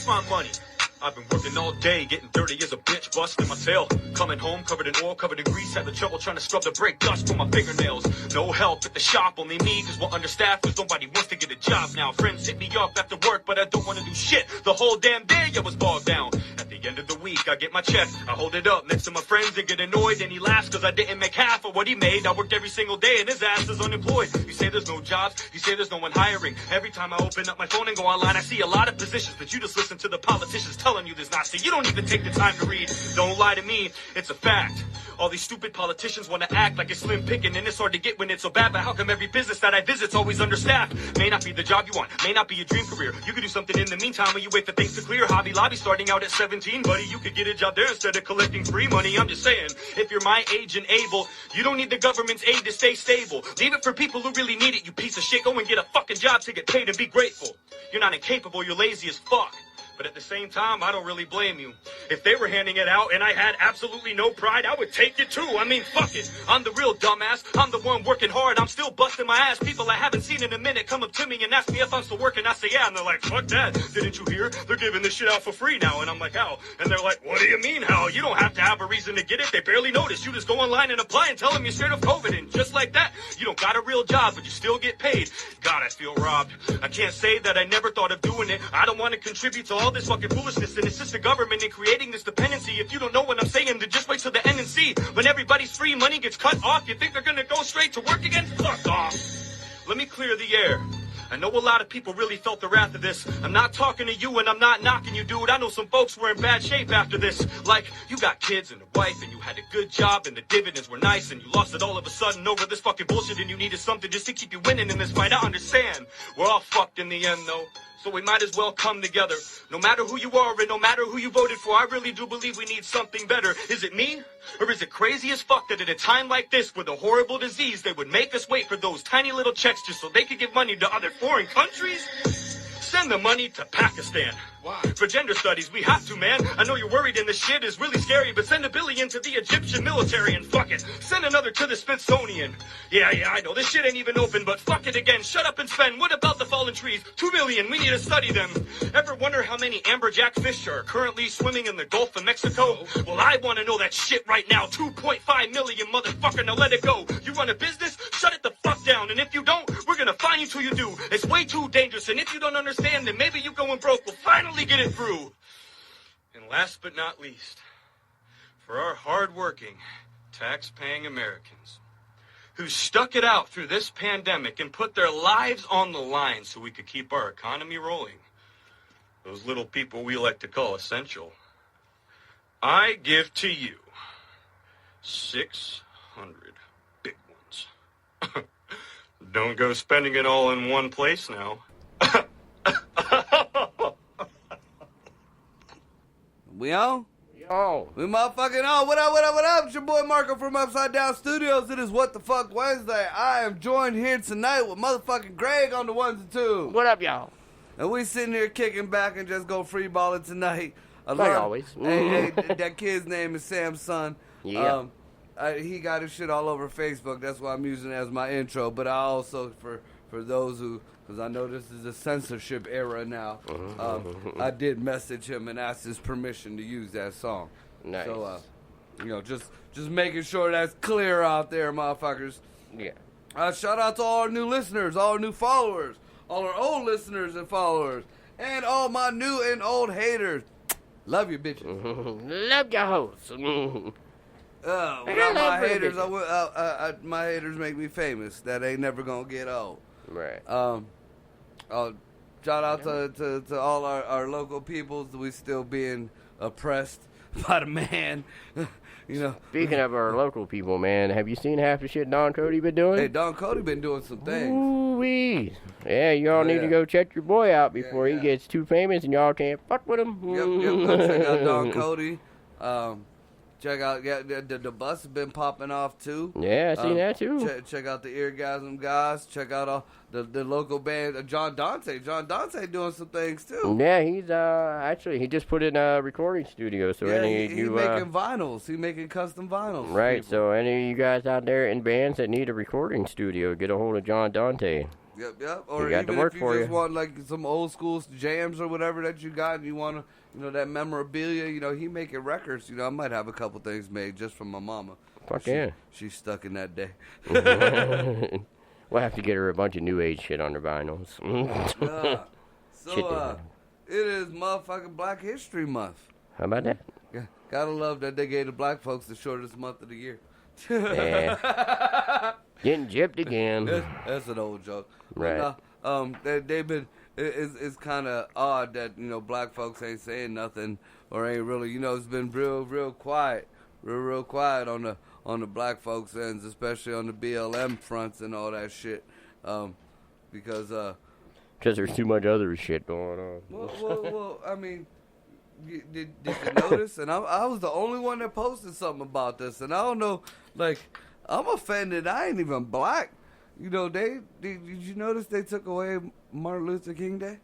What's my money? I've been working all day, getting dirty as a bitch, busting my tail. Coming home, covered in oil, covered in grease, having trouble trying to scrub the brake dust from my fingernails. No help at the shop, only me, cause we're understaffed, cause nobody wants to get a job now. Friends hit me up after work, but I don't want to do shit. The whole damn day I was bogged down. At the end of the week, I get my check, I hold it up next to my friends and get annoyed, and he laughs cause I didn't make half of what he made. I worked every single day and his ass is unemployed. You say there's no jobs, you say there's no one hiring. Every time I open up my phone and go online, I see a lot of positions, but you just listen to the politicians telling you there's not. So you don't even take the time to read. Don't lie to me, it's a fact. All these stupid politicians want to act like it's slim picking and it's hard to get when it's so bad. But how come every business that I visit's always understaffed? May not be the job you want, may not be your dream career. You could do something in the meantime when you wait for things to clear. Hobby Lobby starting out at 17, buddy. You could get a job there instead of collecting free money. I'm just saying, if you're my age and able, you don't need the government's aid to stay stable. Leave it for people who really need it, you piece of shit. Go and get a fucking job to get paid and be grateful. You're not incapable, you're lazy as fuck. But at the same time, I don't really blame you. If they were handing it out and I had absolutely no pride, I would take it too. I mean, fuck it. I'm the real dumbass. I'm the one working hard. I'm still busting my ass. People I haven't seen in a minute come up to me and ask me if I'm still working. I say, yeah. And they're like, fuck that. Didn't you hear? They're giving this shit out for free now. And I'm like, how? And they're like, what do you mean, how? You don't have to have a reason to get it. They barely notice. You just go online and apply and tell them you're scared of COVID. And just like that, you don't got a real job, but you still get paid. God, I feel robbed. I can't say that I never thought of doing it. I don't want to contribute to all this fucking foolishness and assist the government in creating this dependency. If you don't know what I'm saying, then just wait till the end and see. When everybody's free money gets cut off, you think they're gonna go straight to work again? Fuck off. Let me clear the air. I know a lot of people really felt the wrath of this. I'm not talking to you and I'm not knocking you, dude. I know some folks were in bad shape after this. Like, you got kids and a wife and you had a good job and the dividends were nice and you lost it all of a sudden over this fucking bullshit and you needed something just to keep you winning in this fight. I understand. We're all fucked in the end, though. So we might as well come together. No matter who you are and no matter who you voted for, I really do believe we need something better. Is it me? Or is it crazy as fuck that at a time like this with a horrible disease, they would make us wait for those tiny little checks just so they could give money to other foreign countries? Send the money to Pakistan. Why? For gender studies, we have to, man. I know you're worried and this shit is really scary, but send $1 billion to the Egyptian military and fuck it. Send another to the Smithsonian. Yeah, I know this shit ain't even open, but fuck it again. Shut up and spend. What about the fallen trees? 2 million. We need to study them. Ever wonder how many amberjack fish are currently swimming in the Gulf of Mexico? Well, I want to know that shit right now. 2.5 million, motherfucker. Now let it go. You run a business? Shut it the fuck down. And if you don't, we're gonna fine you till you do. It's way too dangerous. And if you don't understand, then maybe you going broke. We'll finally get it through. And last but not least, for our hard-working, tax-paying Americans who stuck it out through this pandemic and put their lives on the line so we could keep our economy rolling, those little people we like to call essential, I give to you 600 big ones. Don't go spending it all in one place now. We on? Yo. We motherfucking on. What up, what up, what up? It's your boy Marco from Upside Down Studios. It is What the Fuck Wednesday. I am joined here tonight with motherfucking Greg on the ones and twos. What up, y'all? And we sitting here kicking back and just go free balling tonight. Like always. Hey, that kid's name is Sam's son. Yeah. He got his shit all over Facebook. That's why I'm using it as my intro. But I also, for those who, because I know this is a censorship era now, I did message him and asked his permission to use that song. Nice. So, just making sure that's clear out there, motherfuckers. Yeah. Shout out to all our new listeners, all our new followers, all our old listeners and followers, and all my new and old haters. Love you, bitches. Love your hosts. Without my haters, my haters make me famous. That ain't never gonna get old. Right. Shout out to all our local peoples. We still being oppressed by the man. Speaking of our local people, man, have you seen half the shit Don Cody been doing? Hey, Don Cody been doing some things. Ooh-wee. Yeah, y'all need to go check your boy out before he gets too famous and y'all can't fuck with him. Yep, go check out Don Cody. Check out, the bus has been popping off too. Yeah, I seen that too. Check out the Eargasm guys. Check out all the local band. John Dante doing some things too. Yeah, he's actually he just put in a recording studio. So he's making vinyls. He's making custom vinyls. Right. So any of you guys out there in bands that need a recording studio, get a hold of John Dante. Yep. Or got even to work if you for just you. want like some old school jams or whatever that you got, and you want to, that memorabilia. He making records. I might have a couple things made just from my mama. Fuck yeah. She's stuck in that day. We'll have to get her a bunch of new age shit on her vinyls. It is motherfucking Black History Month. How about that? Yeah, gotta love that they gave the black folks the shortest month of the year. Yeah. Getting gypped again. That's an old joke. Right. They've been. It's kind of odd that black folks ain't saying nothing or ain't really. It's been real quiet, real quiet on the black folks ends, especially on the BLM fronts and all that shit. Because there's too much other shit going on. Well, I mean, did you notice? And I was the only one that posted something about this, and I don't know, like, I'm offended. I ain't even black. Did you notice they took away Martin Luther King Day?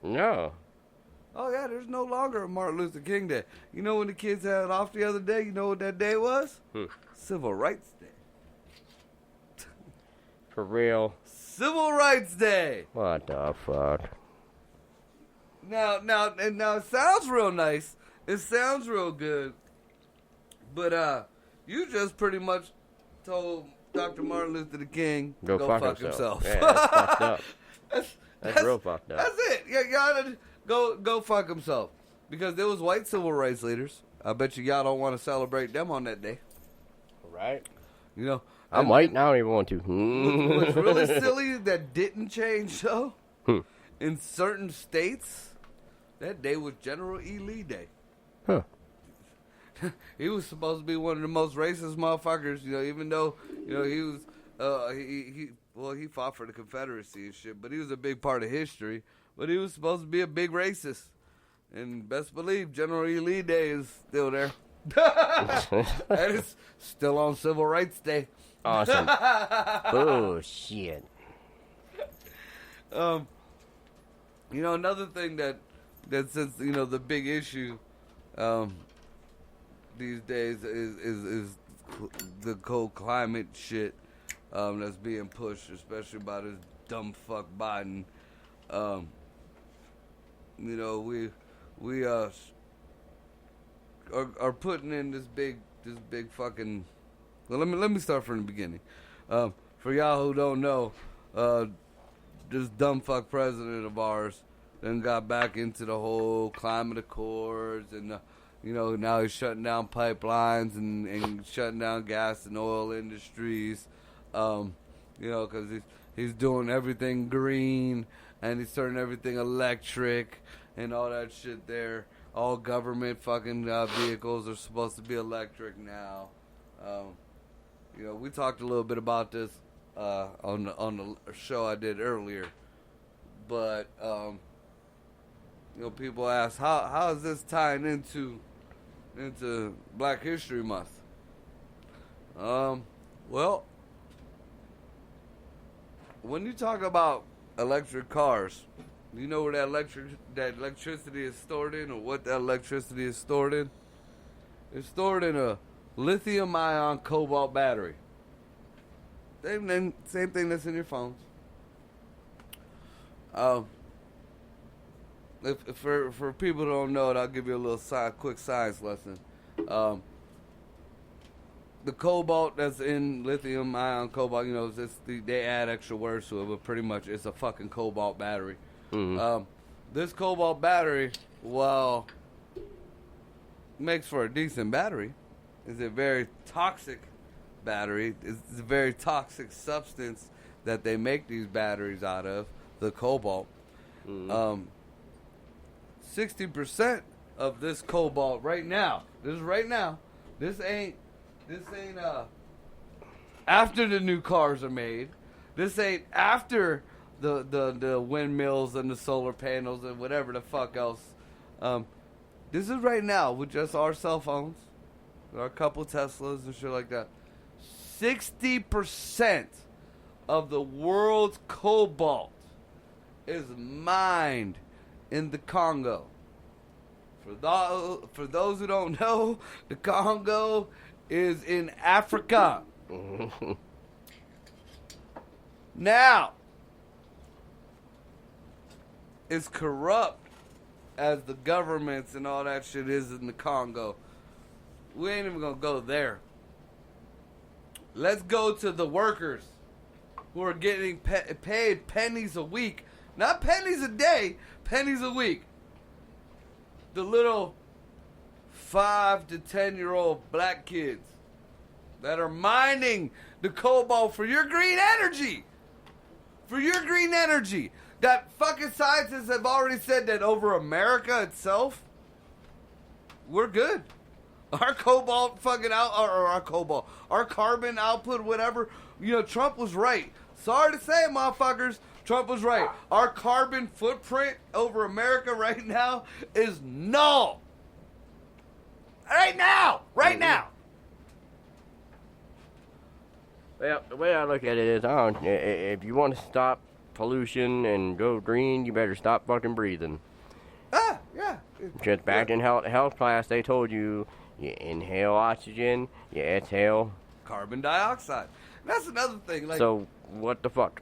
No. Oh yeah, there's no longer a Martin Luther King Day. When the kids had it off the other day, you know what that day was? Civil Rights Day. For real? Civil Rights Day. What the fuck? Now it sounds real nice. It sounds real good. But you just pretty much told Dr. Martin Luther King to go fuck himself. Yeah, that's fucked up. That's real fucked up. That's it. Yeah, y'all go fuck himself. Because there was white civil rights leaders. I bet y'all don't want to celebrate them on that day. Right. I'm white and I don't even want to. What's really silly that didn't change, though, in certain states, that day was General E. Lee Day. Huh. He was supposed to be one of the most racist motherfuckers, even though, he was, he fought for the Confederacy and shit, but he was a big part of history, but he was supposed to be a big racist. And best believe General E. Lee Day is still there. And it's still on Civil Rights Day. Awesome. Bullshit. Another thing that since the big issue these days is the cold climate shit that's being pushed, especially by this dumb fuck Biden. We are putting in this big fucking. Well, let me start from the beginning. For y'all who don't know, this dumb fuck president of ours then got back into the whole climate accords, and now he's shutting down pipelines and shutting down gas and oil industries. Because he's doing everything green and he's turning everything electric and all that shit there. All government fucking vehicles are supposed to be electric now. We talked a little bit about this on the show I did earlier, but people ask how is this tying into Black History Month? Well, when you talk about electric cars, you know where that electricity is stored in, or what that electricity is stored in? It's stored in a lithium-ion cobalt battery. Same thing that's in your phones. For people who don't know it, I'll give you a little quick science lesson. The cobalt that's in lithium-ion cobalt, they add extra words to it, but pretty much it's a fucking cobalt battery. Mm-hmm. This cobalt battery, while makes for a decent battery, is a very toxic battery. It's a very toxic substance that they make these batteries out of, the cobalt. 60% of this cobalt right now, this ain't after the new cars are made. This ain't after the windmills and the solar panels and whatever the fuck else. This is right now with just our cell phones, our couple Teslas and shit like that. 60% of the world's cobalt is mined in the Congo. For those who don't know, the Congo is in Africa. Now, as corrupt as the governments and all that shit is in the Congo, we ain't even gonna go there. Let's go to the workers who are getting paid pennies a week. Not pennies a day, pennies a week. The little 5 to 10-year-old black kids that are mining the cobalt for your green energy. For your green energy. That fucking scientists have already said that over America itself, we're good. Our cobalt fucking our carbon output, whatever. You know, Trump was right. Sorry to say it, motherfuckers. Trump was right. Our carbon footprint over America right now is null. Right now. Well, the way I look at it is, if you want to stop pollution and go green, you better stop fucking breathing. Yeah. Just back in health class, they told you inhale oxygen, you exhale carbon dioxide. That's another thing. Like, so what the fuck?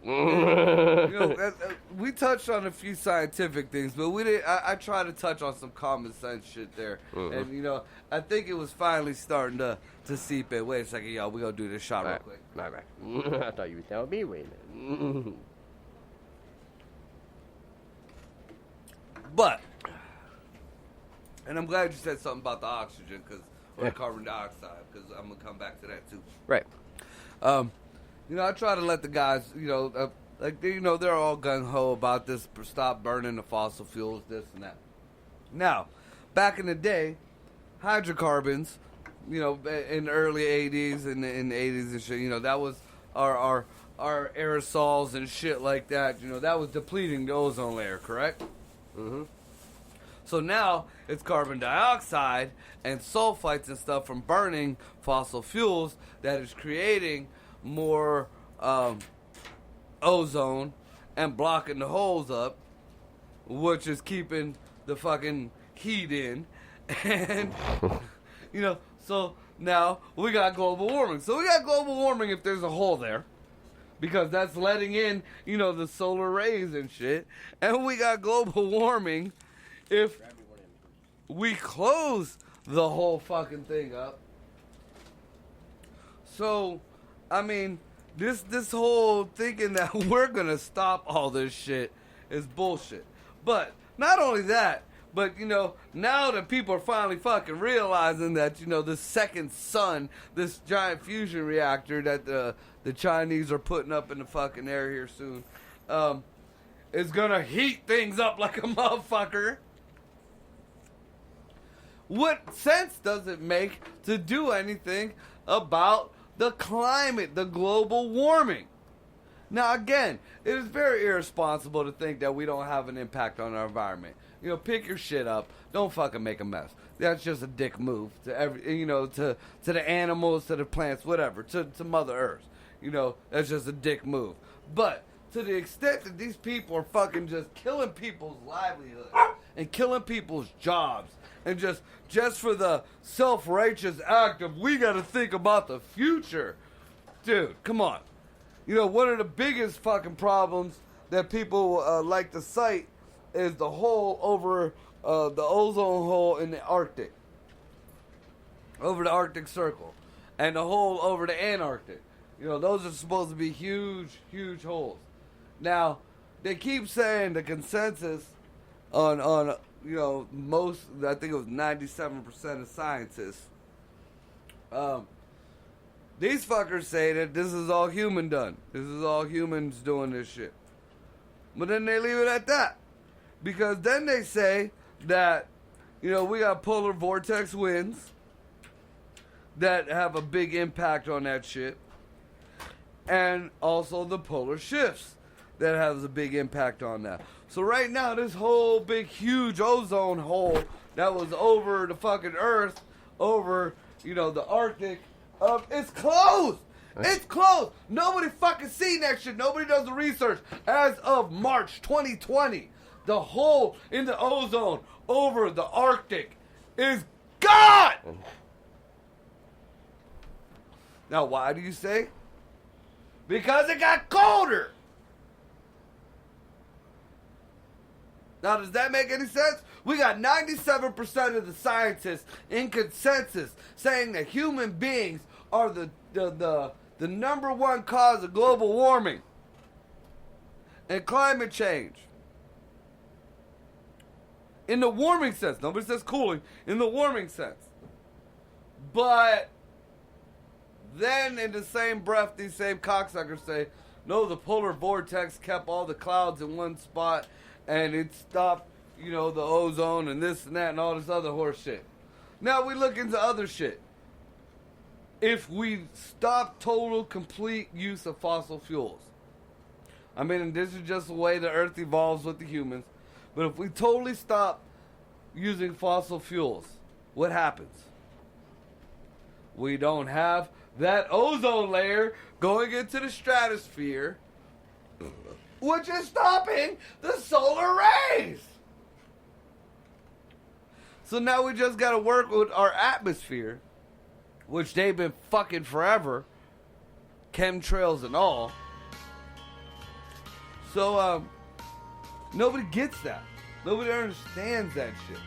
We touched on a few scientific things, but we didn't. I tried to touch on some common sense shit there, and I think it was finally starting to seep in. Wait a second, y'all. We gonna do this shot real quick. Right. I thought you were telling me. Wait a minute. But, and I'm glad you said something about the oxygen, or the carbon dioxide, because I'm gonna come back to that too. Right. I try to let the guys, they're all gung-ho about this, stop burning the fossil fuels, this and that. Now, back in the day, hydrocarbons, in the early 80s and in the 80s and shit, that was our aerosols and shit like that, that was depleting the ozone layer, correct? Mm-hmm. So now it's carbon dioxide and sulfites and stuff from burning fossil fuels that is creating more ozone and blocking the holes up, which is keeping the fucking heat in. And, so now we got global warming. So we got global warming if there's a hole there, because that's letting in, the solar rays and shit. And we got global warming if we close the whole fucking thing up. So, I mean, this whole thinking that we're gonna stop all this shit is bullshit. But not only that, but now that people are finally fucking realizing that the second sun, this giant fusion reactor that the Chinese are putting up in the fucking air here soon, is gonna heat things up like a motherfucker. What sense does it make to do anything about the climate, the global warming? Now, again, it is very irresponsible to think that we don't have an impact on our environment. Pick your shit up. Don't fucking make a mess. That's just a dick move to to the animals, to the plants, whatever, to Mother Earth. That's just a dick move. But to the extent that these people are fucking just killing people's livelihoods and killing people's jobs, and just for the self-righteous act of we got to think about the future, dude, come on. One of the biggest fucking problems that people like to cite is the hole over the ozone hole in the Arctic, over the Arctic Circle, and the hole over the Antarctic. Those are supposed to be huge, huge holes. Now, they keep saying the consensus on most, I think it was 97% of scientists, these fuckers say that this is all human done. This is all humans doing this shit. But then they leave it at that. Because then they say that, we got polar vortex winds that have a big impact on that shit. And also the polar shifts that has a big impact on that. So right now, this whole big, huge ozone hole that was over the fucking Earth, over, the Arctic, it's closed. It's closed. Nobody fucking seen that shit. Nobody does the research. As of March 2020, the hole in the ozone over the Arctic is gone. Now, why do you say? Because it got colder. Now, does that make any sense? We got 97% of the scientists in consensus saying that human beings are the number one cause of global warming and climate change. In the warming sense. Nobody says cooling. In the warming sense. But then in the same breath, these same cocksuckers say, no, the polar vortex kept all the clouds in one spot and it stopped, the ozone and this and that and all this other horse shit. Now we look into other shit. If we stop total, complete use of fossil fuels. I mean, this is just the way the earth evolves with the humans. But if we totally stop using fossil fuels, what happens? We don't have that ozone layer going into the stratosphere, which is stopping the solar rays. So now we just got to work with our atmosphere, which they've been fucking forever, chemtrails and all. So, nobody gets that. Nobody understands that shit.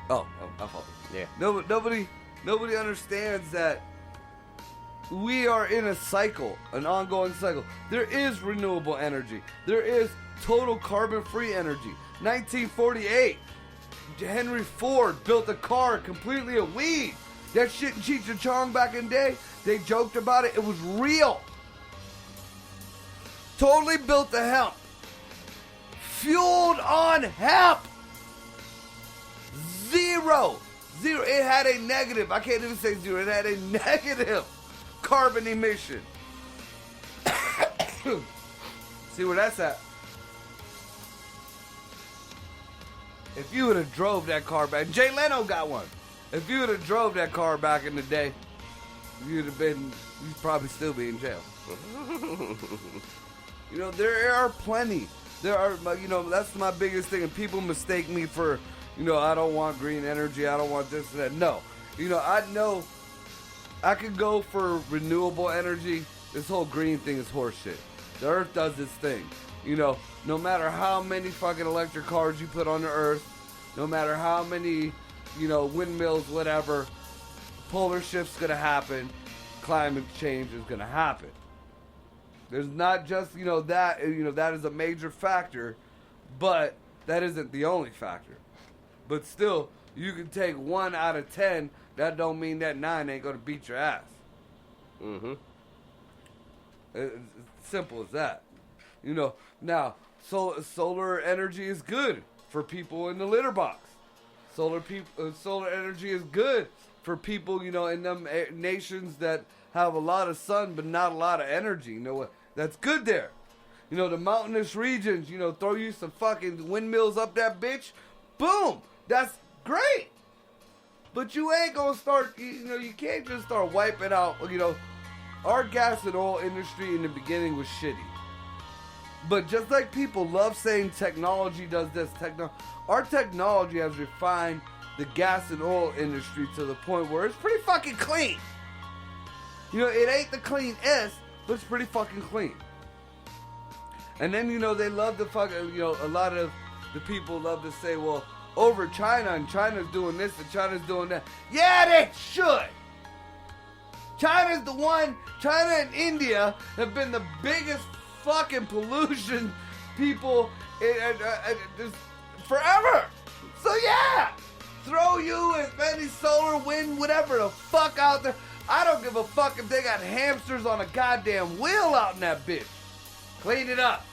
Oh, I thought. Yeah. Nobody understands that we are in a cycle, an ongoing cycle. There is renewable energy. There is total carbon-free energy. 1948, Henry Ford built a car completely of weed. That shit in Cheech and Chong back in the day, they joked about it. It was real. Totally built the hemp. Fueled on hemp. Zero. It had a negative. I can't even say zero. It had a negative carbon emission. See where that's at. If you would have drove that car back, Jay Leno got one. If you would have drove that car back in the day, you'd probably still be in jail. There are plenty. There are, that's my biggest thing. And people mistake me for, I don't want green energy. I don't want this and that. No. I know I could go for renewable energy. This whole green thing is horseshit. The earth does its thing. No matter how many fucking electric cars you put on the earth, no matter how many, windmills, whatever, polar shift's gonna happen, climate change is gonna happen. There's not just, that is a major factor, but that isn't the only factor. But still, you can take 1 out of 10, that don't mean that 9 ain't gonna beat your ass. Mm-hmm. It's simple as that. Now, solar energy is good for people in the litter box. Solar energy is good for people, in them nations that have a lot of sun but not a lot of energy. That's good there. The mountainous regions, throw you some fucking windmills up that bitch. Boom! That's great. But you ain't gonna start, you can't just start wiping out, our gas and oil industry in the beginning was shitty. But just like people love saying technology does this, our technology has refined the gas and oil industry to the point where it's pretty fucking clean. It ain't the cleanest, but it's pretty fucking clean. And then, they love to fucking, a lot of the people love to say, well, over China, and China's doing this, and China's doing that. Yeah, they should. China and India have been the biggest fucking pollution people just forever. So yeah, throw you as many solar, wind, whatever the fuck out there. I don't give a fuck if they got hamsters on a goddamn wheel out in that bitch. Clean it up.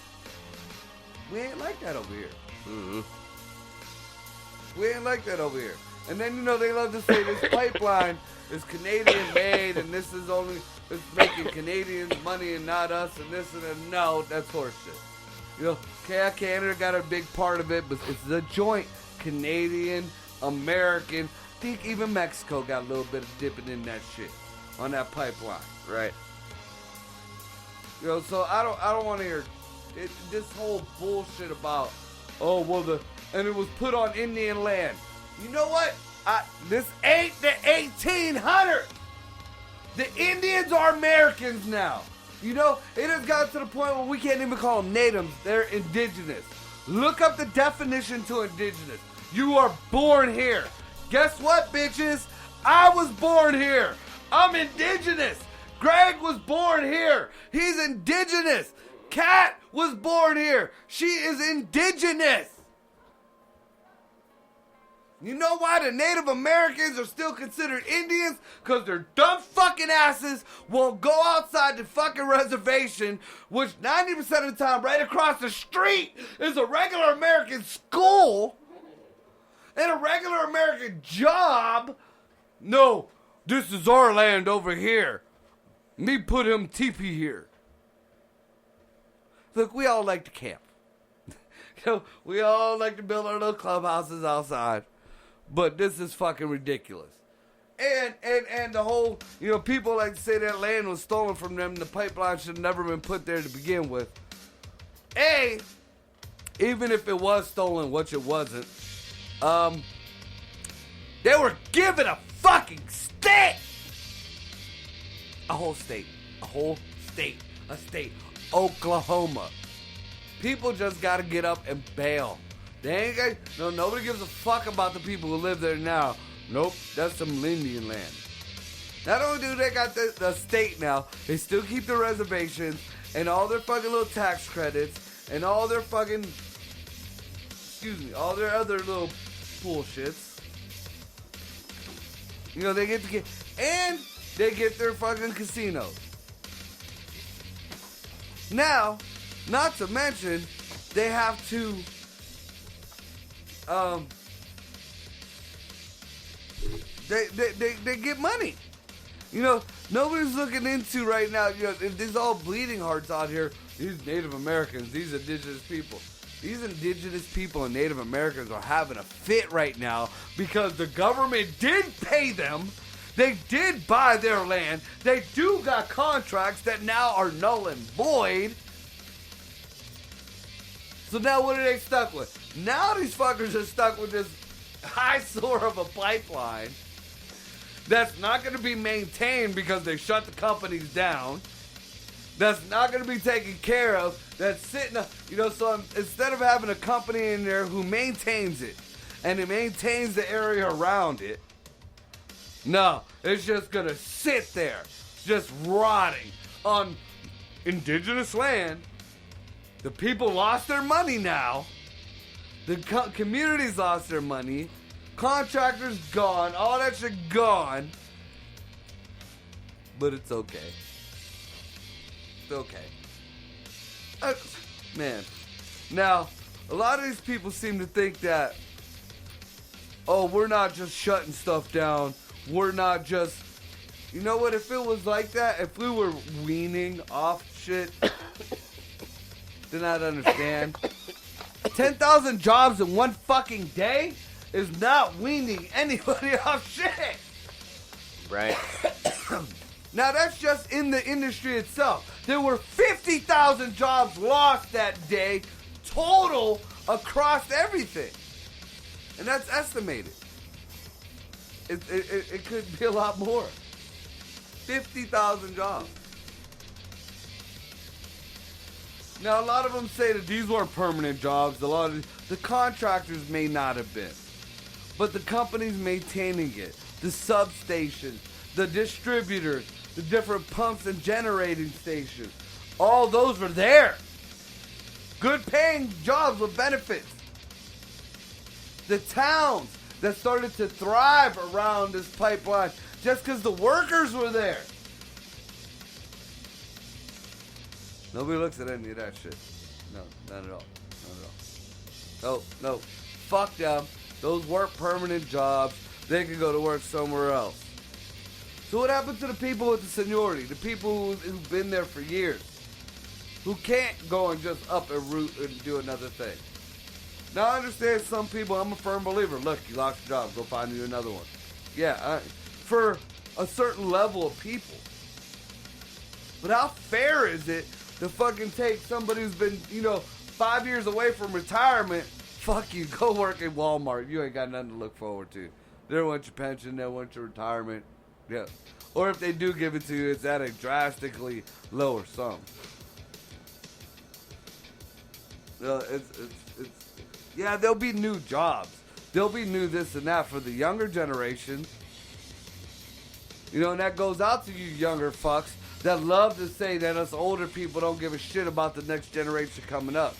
We ain't like that over here. Mm-hmm. We ain't like that over here. And then, they love to say this pipeline is Canadian made and this is it's making Canadians money and not us and this and that. No, that's horseshit. Canada got a big part of it, but it's the joint Canadian, American. I think even Mexico got a little bit of dipping in that shit on that pipeline. Right. So I don't want to hear this whole bullshit about, and it was put on Indian land. You know what? This ain't the 1800s. The Indians are Americans now. You know, it has gotten to the point where we can't even call them natives. They're indigenous. Look up the definition to indigenous. You are born here. Guess what, bitches? I was born here. I'm indigenous. Greg was born here. He's indigenous. Kat was born here. She is indigenous. You know why the Native Americans are still considered Indians? Because their dumb fucking asses won't go outside the fucking reservation, which 90% of the time right across the street is a regular American school and a regular American job. No, this is our land over here. Me put him teepee here. Look, we all like to camp. We all like to build our little clubhouses outside. But this is fucking ridiculous. And the whole, people like to say that land was stolen from them. The pipeline should have never been put there to begin with. Even if it was stolen, which it wasn't, they were given a fucking state. A whole state. A state. Oklahoma. People just gotta get up and bail. They ain't got, nobody gives a fuck about the people who live there now. Nope, that's some Indian land. Not only do they got the state now, they still keep the reservations and all their fucking little tax credits and all their fucking, all their other little bullshits. They get and they get their fucking casinos. Now, not to mention, they have to they get money. Nobody's looking into right now, these all bleeding hearts out here, these Native Americans, these indigenous people. These indigenous people and Native Americans are having a fit right now because the government did pay them. They did buy their land. They do got contracts that now are null and void. So now what are they stuck with? Now these fuckers are stuck with this eyesore of a pipeline that's not going to be maintained because they shut the companies down. That's not going to be taken care of. That's sitting, so instead of having a company in there who maintains it and it maintains the area around it, no, it's just going to sit there, just rotting on indigenous land. The people lost their money now. The communities lost their money. Contractors gone. All that shit gone. But it's okay. It's okay. Man. Now, a lot of these people seem to think that, we're not just shutting stuff down. We're not just... You know what? If it was like that, if we were weaning off shit... then I'd understand. 10,000 jobs in one fucking day is not weaning anybody off shit. Right. Now that's just in the industry itself. There were 50,000 jobs lost that day, total across everything. And that's estimated. It could be a lot more. 50,000 jobs. Now, a lot of them say that these weren't permanent jobs. A lot of the contractors may not have been. But the companies maintaining it, the substations, the distributors, the different pumps and generating stations, all those were there. Good paying jobs with benefits. The towns that started to thrive around this pipeline just because the workers were there. Nobody looks at any of that shit. No, not at all. Not at all. No. Fuck them. Those weren't permanent jobs. They could go to work somewhere else. So what happened to the people with the seniority? The people who've been there for years? Who can't go and just up a route and do another thing? Now I understand some people, I'm a firm believer. Look, you lost your job. Go find you another one. Yeah, for a certain level of people. But how fair is it to fucking take somebody who's been, 5 years away from retirement? Fuck you, go work at Walmart. You ain't got nothing to look forward to. They don't want your pension, they don't want your retirement. Yeah. Or if they do give it to you, it's at a drastically lower sum. Yeah, there'll be new jobs. There'll be new this and that for the younger generation. You know, and that goes out to you younger fucks that love to say that us older people don't give a shit about the next generation coming up.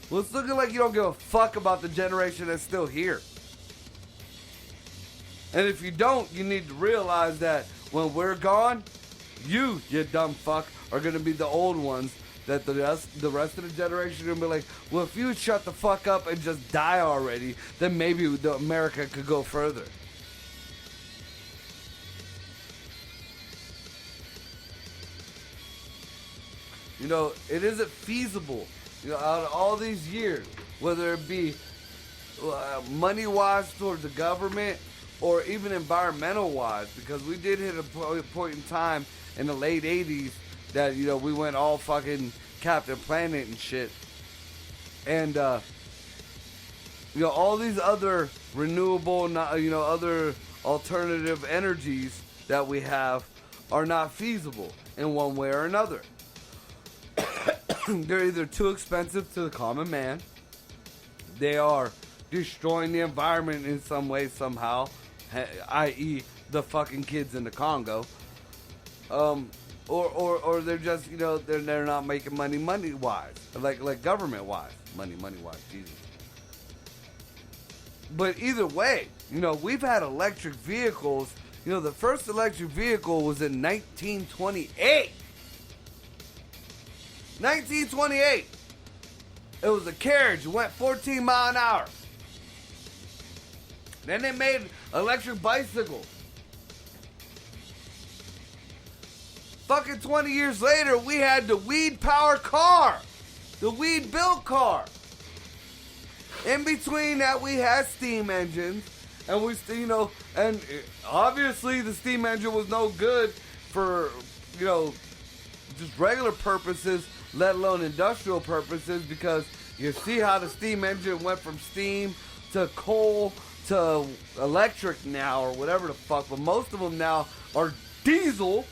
Well, it's looking like you don't give a fuck about the generation that's still here. And if you don't, you need to realize that when we're gone, you dumb fuck, are going to be the old ones that the rest of the generation are going to be like, well, if you shut the fuck up and just die already, then maybe America could go further. You know, it isn't feasible, you know, out of all these years, whether it be money-wise towards the government or even environmental-wise, because we did hit a point in time in the late 80s that, you know, we went all fucking Captain Planet and shit. And, you know, all these other renewable, you know, other alternative energies that we have are not feasible in one way or another. They're either too expensive to the common man, they are destroying the environment in some way, somehow, i.e. the fucking kids in the Congo, or they're just, you know, they're not making money wise, like government wise, money wise, Jesus. But either way, you know, we've had electric vehicles. You know, the first electric vehicle was in 1928. 1928. It was a carriage. It went 14 miles an hour. Then they made electric bicycles. Fucking 20 years later, we had the weed power car. The weed built car. In between that, we had steam engines. And we, you know, and obviously the steam engine was no good for, you know, just regular purposes, let alone industrial purposes, because you see how the steam engine went from steam to coal to electric now, or whatever the fuck, but most of them now are diesel.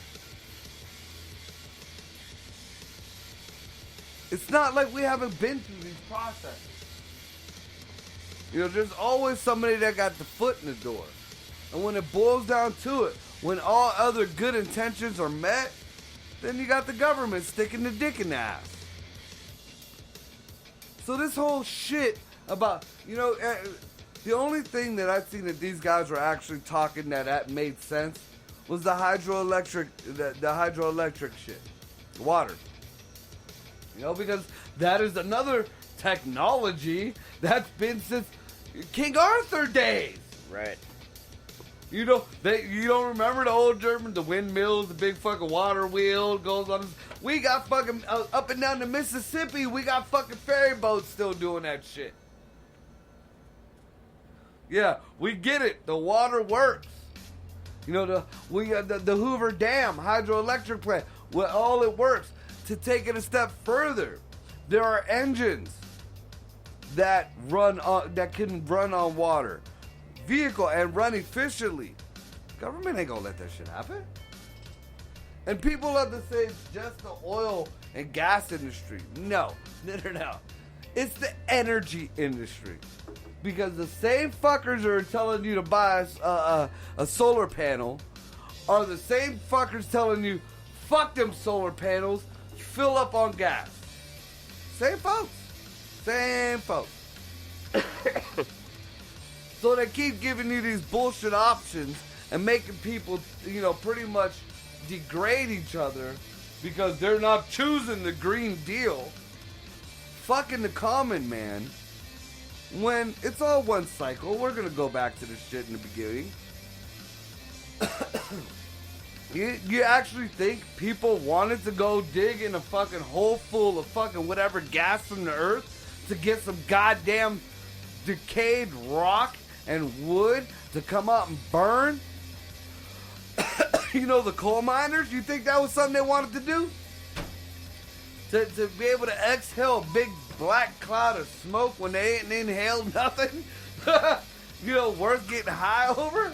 It's not like we haven't been through these processes. You know, there's always somebody that got the foot in the door. And when it boils down to it, when all other good intentions are met, then you got the government sticking the dick in the ass. So this whole shit about, you know, the only thing that I've seen that these guys were actually talking that made sense was the hydroelectric shit. Water. You know, because that is another technology that's been since King Arthur days. Right. You know, you don't remember the old German, the windmills, the big fucking water wheel goes on. We got fucking up and down the Mississippi. We got fucking ferry boats still doing that shit. Yeah, we get it. The water works. You know, we got the Hoover Dam hydroelectric plant. Well, all it works. To take it a step further, there are engines that can run on water, vehicle and run efficiently. Government ain't gonna let that shit happen. And people love to say it's just the oil and gas industry. No. It's the energy industry. Because the same fuckers who are telling you to buy a solar panel are the same fuckers telling you, fuck them solar panels, fill up on gas. Same folks. So they keep giving you these bullshit options and making people, you know, pretty much degrade each other because they're not choosing the Green Deal. Fucking the common man. When it's all one cycle, we're gonna go back to this shit in the beginning. You actually think people wanted to go dig in a fucking hole full of fucking whatever gas from the earth to get some goddamn decayed rock and wood to come out and burn? You know, the coal miners, you think that was something they wanted to do? To be able to exhale a big black cloud of smoke when they ain't inhaled nothing? You know, worth getting high over?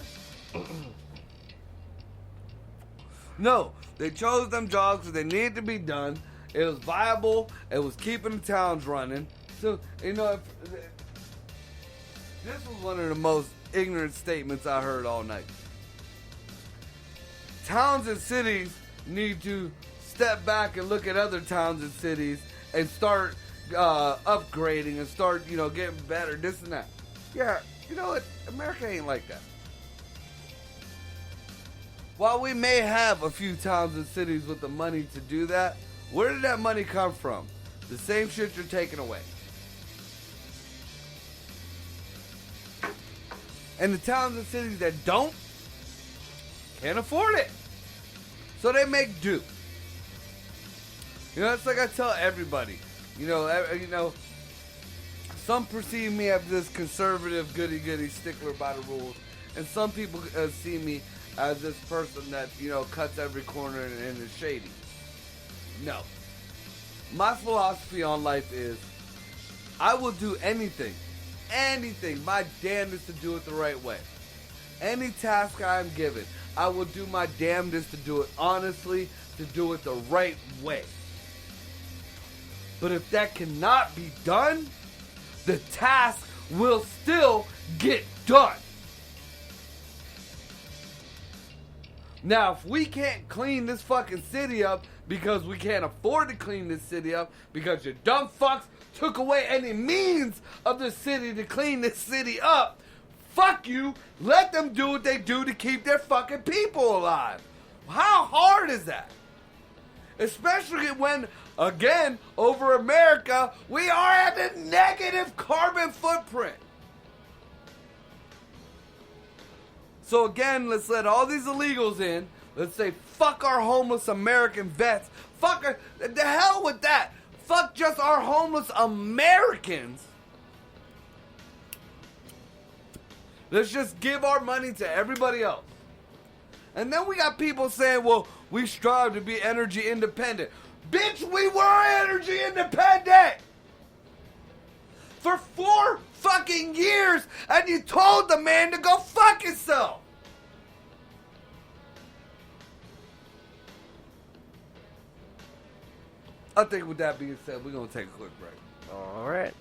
No, they chose them jobs because they needed to be done. It was viable. It was keeping the towns running. So, you know, this was one of the most ignorant statements I heard all night. Towns and cities need to step back and look at other towns and cities and start upgrading and start, you know, getting better, this and that. Yeah, you know what? America ain't like that. While we may have a few towns and cities with the money to do that, where did that money come from? The same shit you're taking away. And the towns and cities that don't can't afford it. So they make do. You know, it's like I tell everybody. You know, some perceive me as this conservative, goody-goody stickler by the rules. And some people see me as this person that, you know, cuts every corner and is shady. No. My philosophy on life is I will do anything, my damnedest to do it the right way. Any task I'm given, I will do my damnedest to do it honestly, to do it the right way. But if that cannot be done, the task will still get done. Now, if we can't clean this fucking city up because we can't afford to clean this city up because your dumb fucks took away any means of the city to clean this city up, fuck you. Let them do what they do to keep their fucking people alive. How hard is that? Especially when, again, over America, we are at a negative carbon footprint. So again, let's let all these illegals in. Let's say, fuck our homeless American vets. Fuck the hell with that. Fuck just our homeless Americans. Let's just give our money to everybody else. And then we got people saying, well, we strive to be energy independent. Bitch, we were energy independent for 4 fucking years, and you told the man to go fuck himself. I think with that being said, we're going to take a quick break. All right.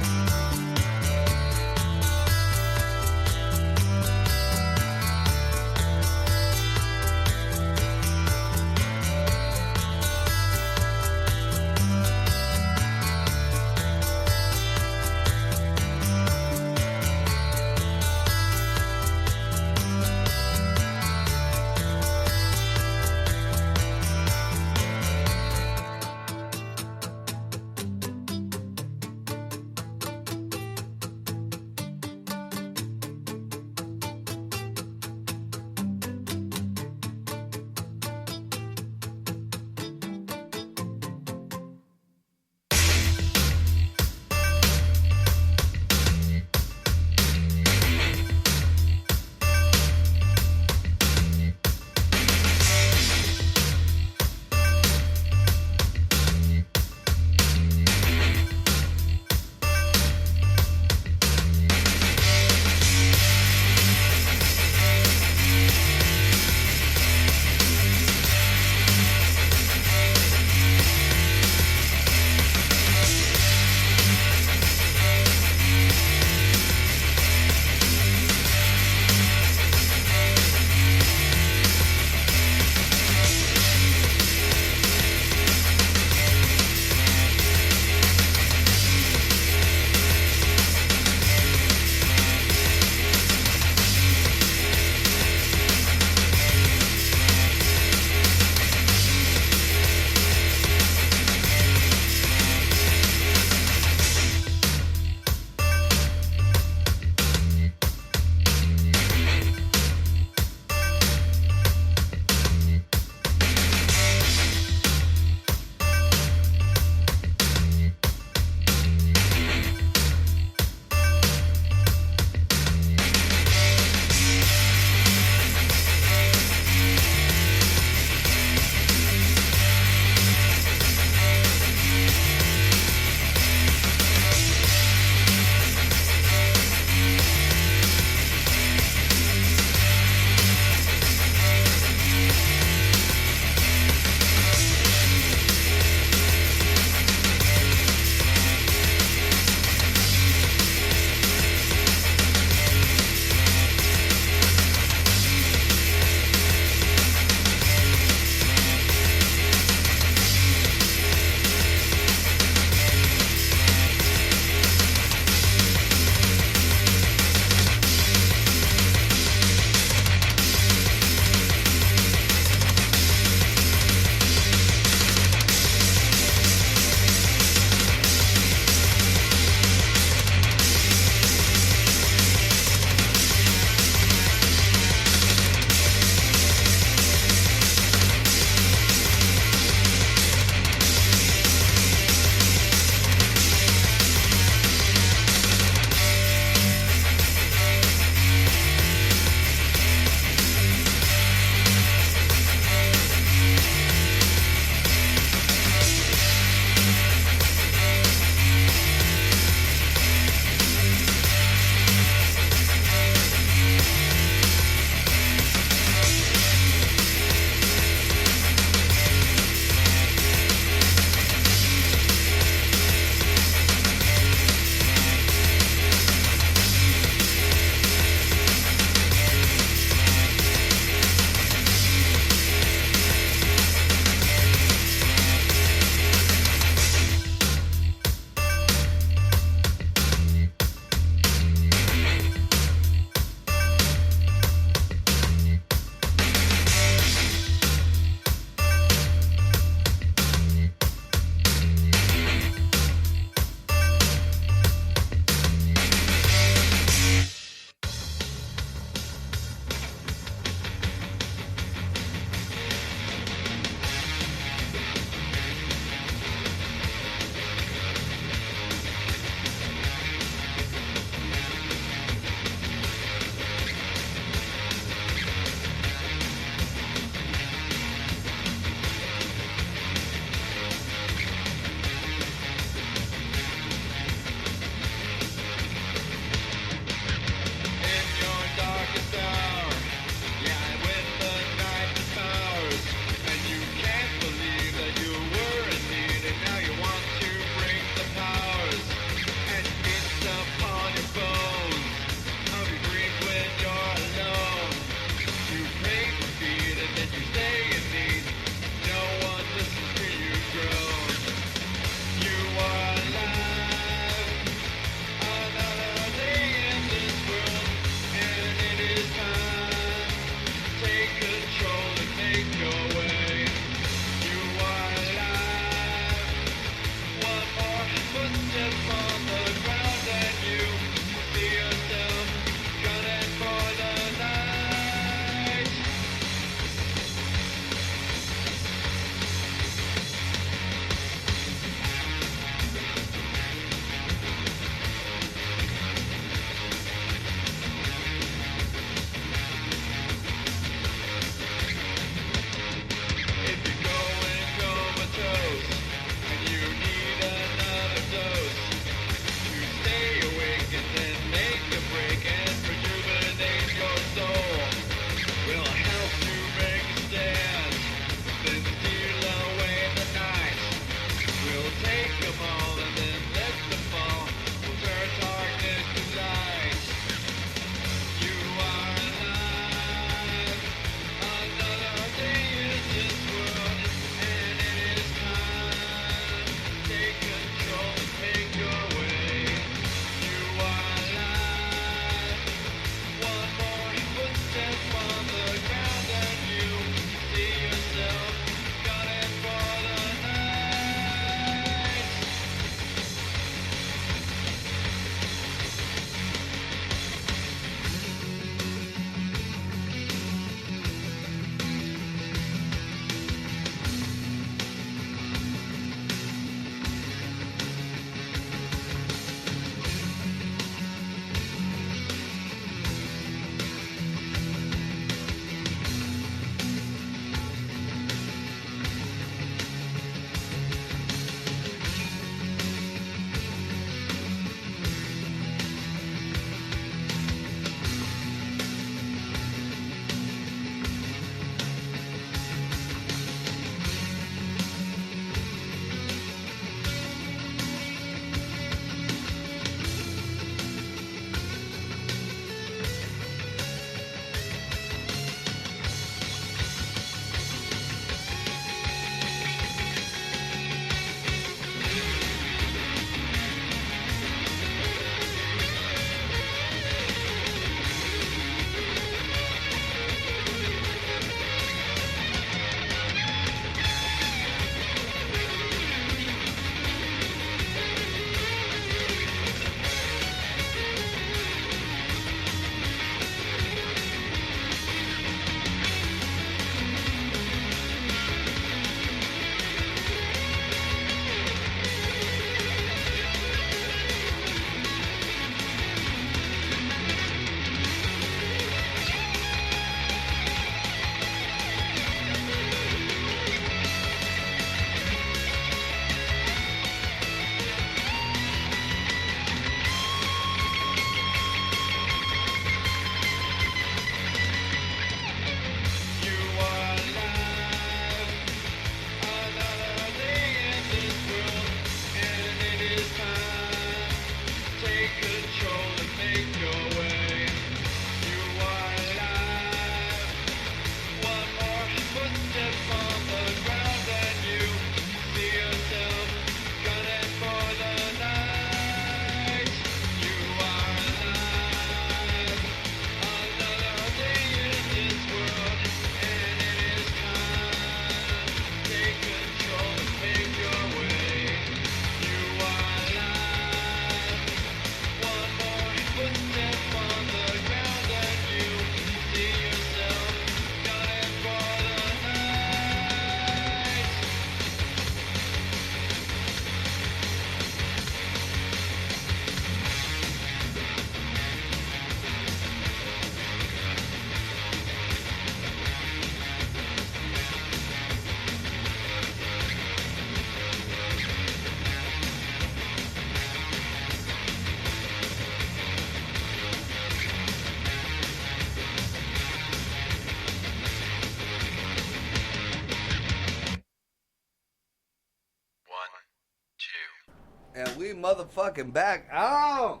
And we motherfucking back out.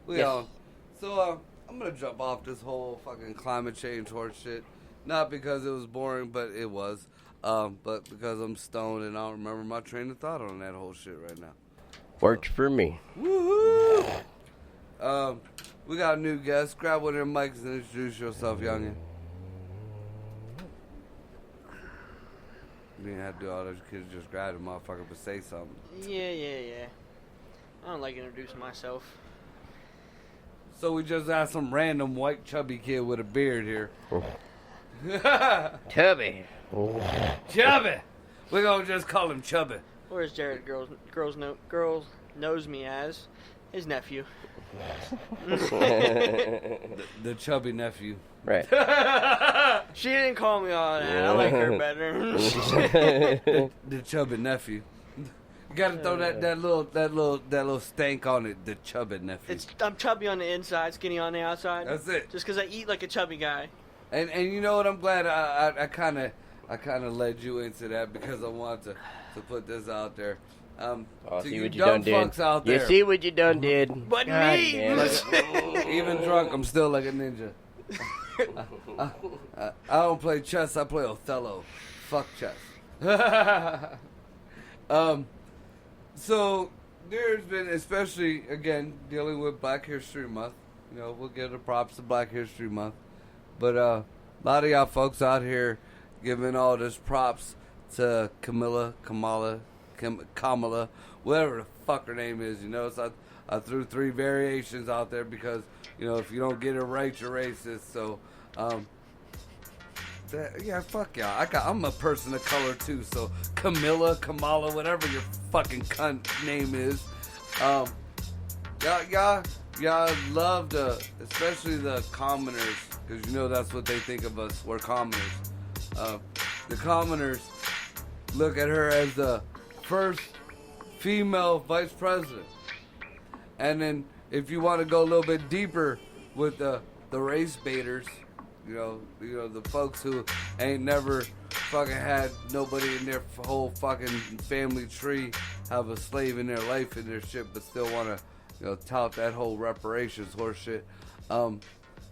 We Yes. on. So, I'm going to jump off this whole fucking climate change horse shit. Not because it was boring, but it was. But because I'm stoned and I don't remember my train of thought on that whole shit right now. Works for me. Woohoo! We got a new guest. Grab one of them mics and introduce yourself, youngin'. You didn't have to do all that. You could have just grabbed a motherfucker but say something. Yeah. I don't like introducing myself. So we just got some random white chubby kid with a beard here. Tubby. Chubby! We're gonna just call him Chubby. Or as Jared girls knows me as, his nephew. The chubby nephew. Right. She didn't call me all that. I like her better. The chubby nephew. You gotta throw that little stank on it. The chubby nephew. I'm chubby on the inside, skinny on the outside. That's it. Just because I eat like a chubby guy. And you know what? I'm glad I kind of led you into that because I wanted to put this out there. Oh, To see you what you dumb done fucks did. out You there. see what you done did. But God me! damn it. Even drunk, I'm still like a ninja. I don't play chess. I play Othello. Fuck chess. So there's been, especially again dealing with Black History Month. You know, we'll give the props to Black History Month, but a lot of y'all folks out here giving all this props to Kamala, whatever the fuck her name is. You know, so I threw 3 variations out there because, you know, if you don't get it right, you're racist. So, yeah, fuck y'all. I'm a person of color too. So Kamala, whatever your fucking cunt name is, y'all love especially the commoners, because you know that's what they think of us. We're commoners. The commoners look at her as the first female vice president. And then if you want to go a little bit deeper with the race baiters, you know the folks who ain't never fucking had nobody in their whole fucking family tree have a slave in their life and their shit, but still want to, you know, tout that whole reparations horse shit. You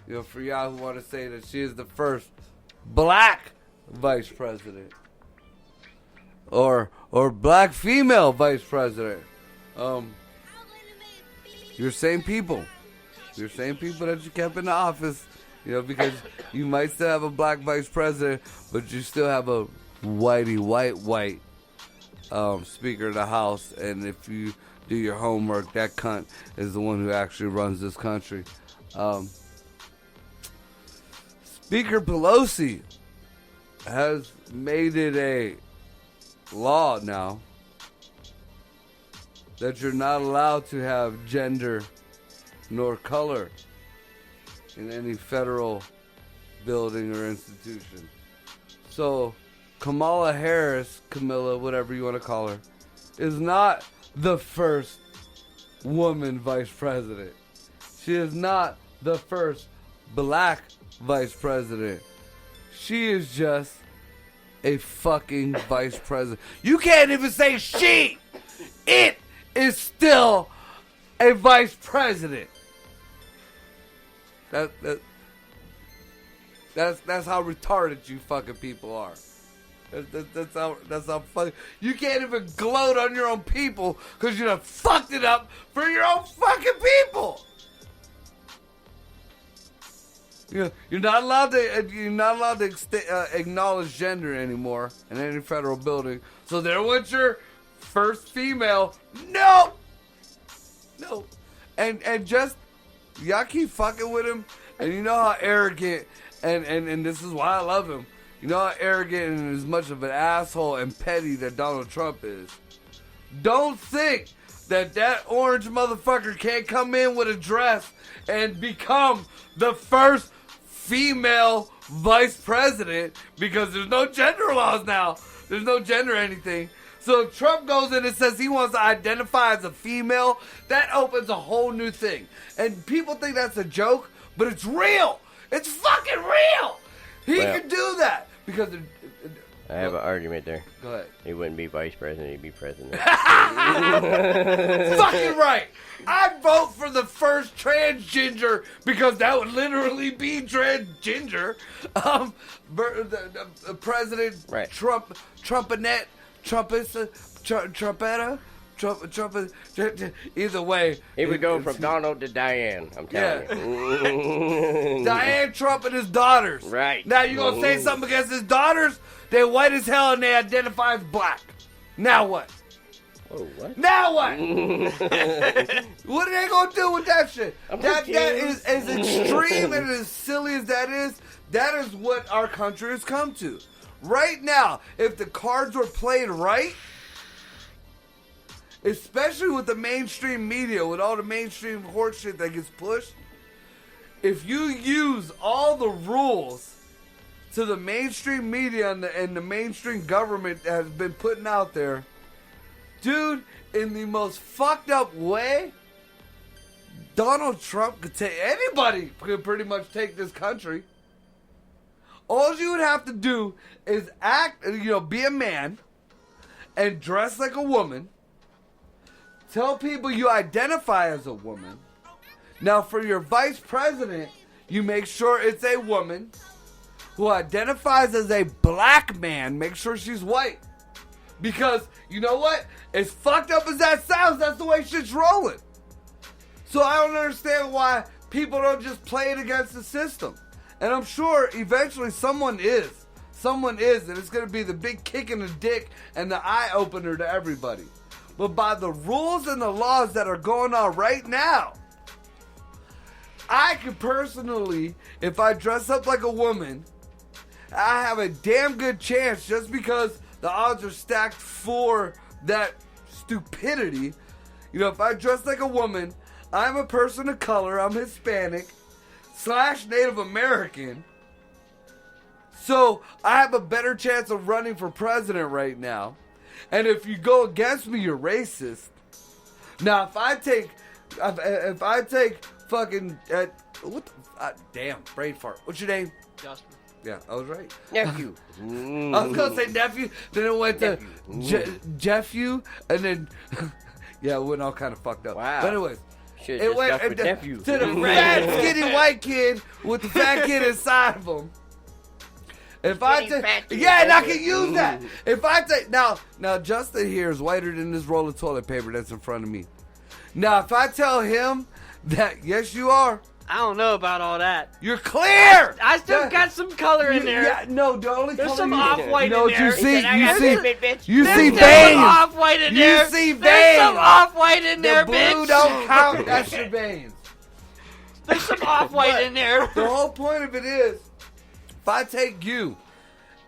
know, for y'all who want to say that she is the first black vice president or black female vice president, you're same people. You're same people that you kept in the office, you know, because you might still have a black vice president, but you still have a white Speaker of the House. And if you do your homework, that cunt is the one who actually runs this country. Speaker Pelosi has made it a law now that you're not allowed to have gender nor color in any federal building or institution. So Kamala Harris, Camilla, whatever you want to call her, is not the first woman vice president. She is not the first black vice president. She is just a fucking vice president. You can't even say she. It is still a vice president. That's how retarded you fucking people are. That's how fucking. You can't even gloat on your own people because you done fucked it up for your own fucking people. You're not allowed to acknowledge gender anymore in any federal building. So there went your first female. No. And just y'all keep fucking with him, and you know how arrogant and this is why I love him. You know how arrogant and as much of an asshole and petty that Donald Trump is. Don't think that orange motherfucker can't come in with a dress and become the first female vice president, because there's no gender laws now. There's no gender anything. So if Trump goes in and says he wants to identify as a female, that opens a whole new thing. And people think that's a joke, but it's real. It's fucking real. He can do that because I have an argument there. Go ahead. He wouldn't be vice president, he'd be president. Fucking right. I'd vote for the first transgender because that would literally be transgender. President Right. Trumpet, either way. He would go from Donald to Diane, I'm telling you. Diane Trump and his daughters. Right. Now you gonna say something against his daughters? They're white as hell and they identify as black. Now what? Oh, what? Now what? What are they gonna do with that shit? That is as extreme and as silly as that is what our country has come to. Right now, if the cards were played right, especially with the mainstream media, with all the mainstream horse shit that gets pushed, if you use all the rules to the mainstream media and the mainstream government that has been putting out there, dude, in the most fucked up way, Donald Trump could take, anybody could pretty much take this country. All you would have to do is act, be a man and dress like a woman. Tell people you identify as a woman. Now, for your vice president, you make sure it's a woman who identifies as a black man. Make sure she's white. Because, you know what? As fucked up as that sounds, that's the way shit's rolling. So I don't understand why people don't just play it against the system. And I'm sure eventually someone is. Someone is, and it's going to be the big kick in the dick and the eye-opener to everybody. But by the rules and the laws that are going on right now, I could personally, if I dress up like a woman, I have a damn good chance, just because the odds are stacked for that stupidity. If I dress like a woman, I'm a person of color, I'm Hispanic / Native American. So I have a better chance of running for president right now. And if you go against me, you're racist. Now, if I take fucking, damn, brain fart. What's your name? Justin. Yeah, I was right. Nephew. I was gonna say nephew, then it went to Jeffu, and then yeah, it went all kind of fucked up. Wow. But anyways, Shit, it went with nephew. to the fat, skinny white kid with the fat kid inside of him. If I take, yeah, and I can use that. If I take now Justin here is whiter than this roll of toilet paper that's in front of me. Now, if I tell him that yes, you are. I don't know about all that. You're clear. I still got some color in there. Yeah, no, the only There's color some you- off-white no, in there. you see There's some veins. off-white in there. You see There's some veins. off-white in The there, blue bitch. don't count. That's your veins. There's some off-white in there. The whole point of it is, if I take you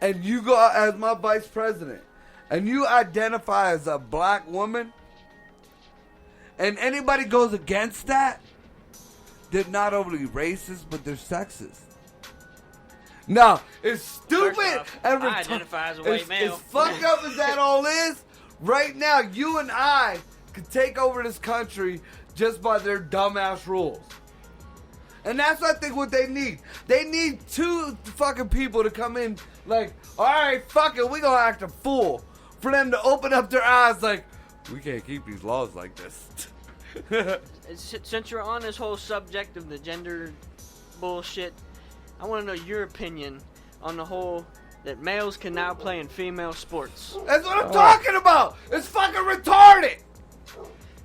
and you go out as my vice president and you identify as a black woman and anybody goes against that, they're not only racist, but they're sexist. Now, it's stupid First off, and I identify as a white male. As fucked up as that all is, right now, you and I could take over this country just by their dumbass rules. And that's, I think, what they need. They need two fucking people to come in like, all right, fuck it, we gonna act a fool. For them to open up their eyes like, we can't keep these laws like this. Since you're on this whole subject of the gender bullshit, I want to know your opinion on the whole that males can now play in female sports. That's what I'm talking about. It's fucking retarded.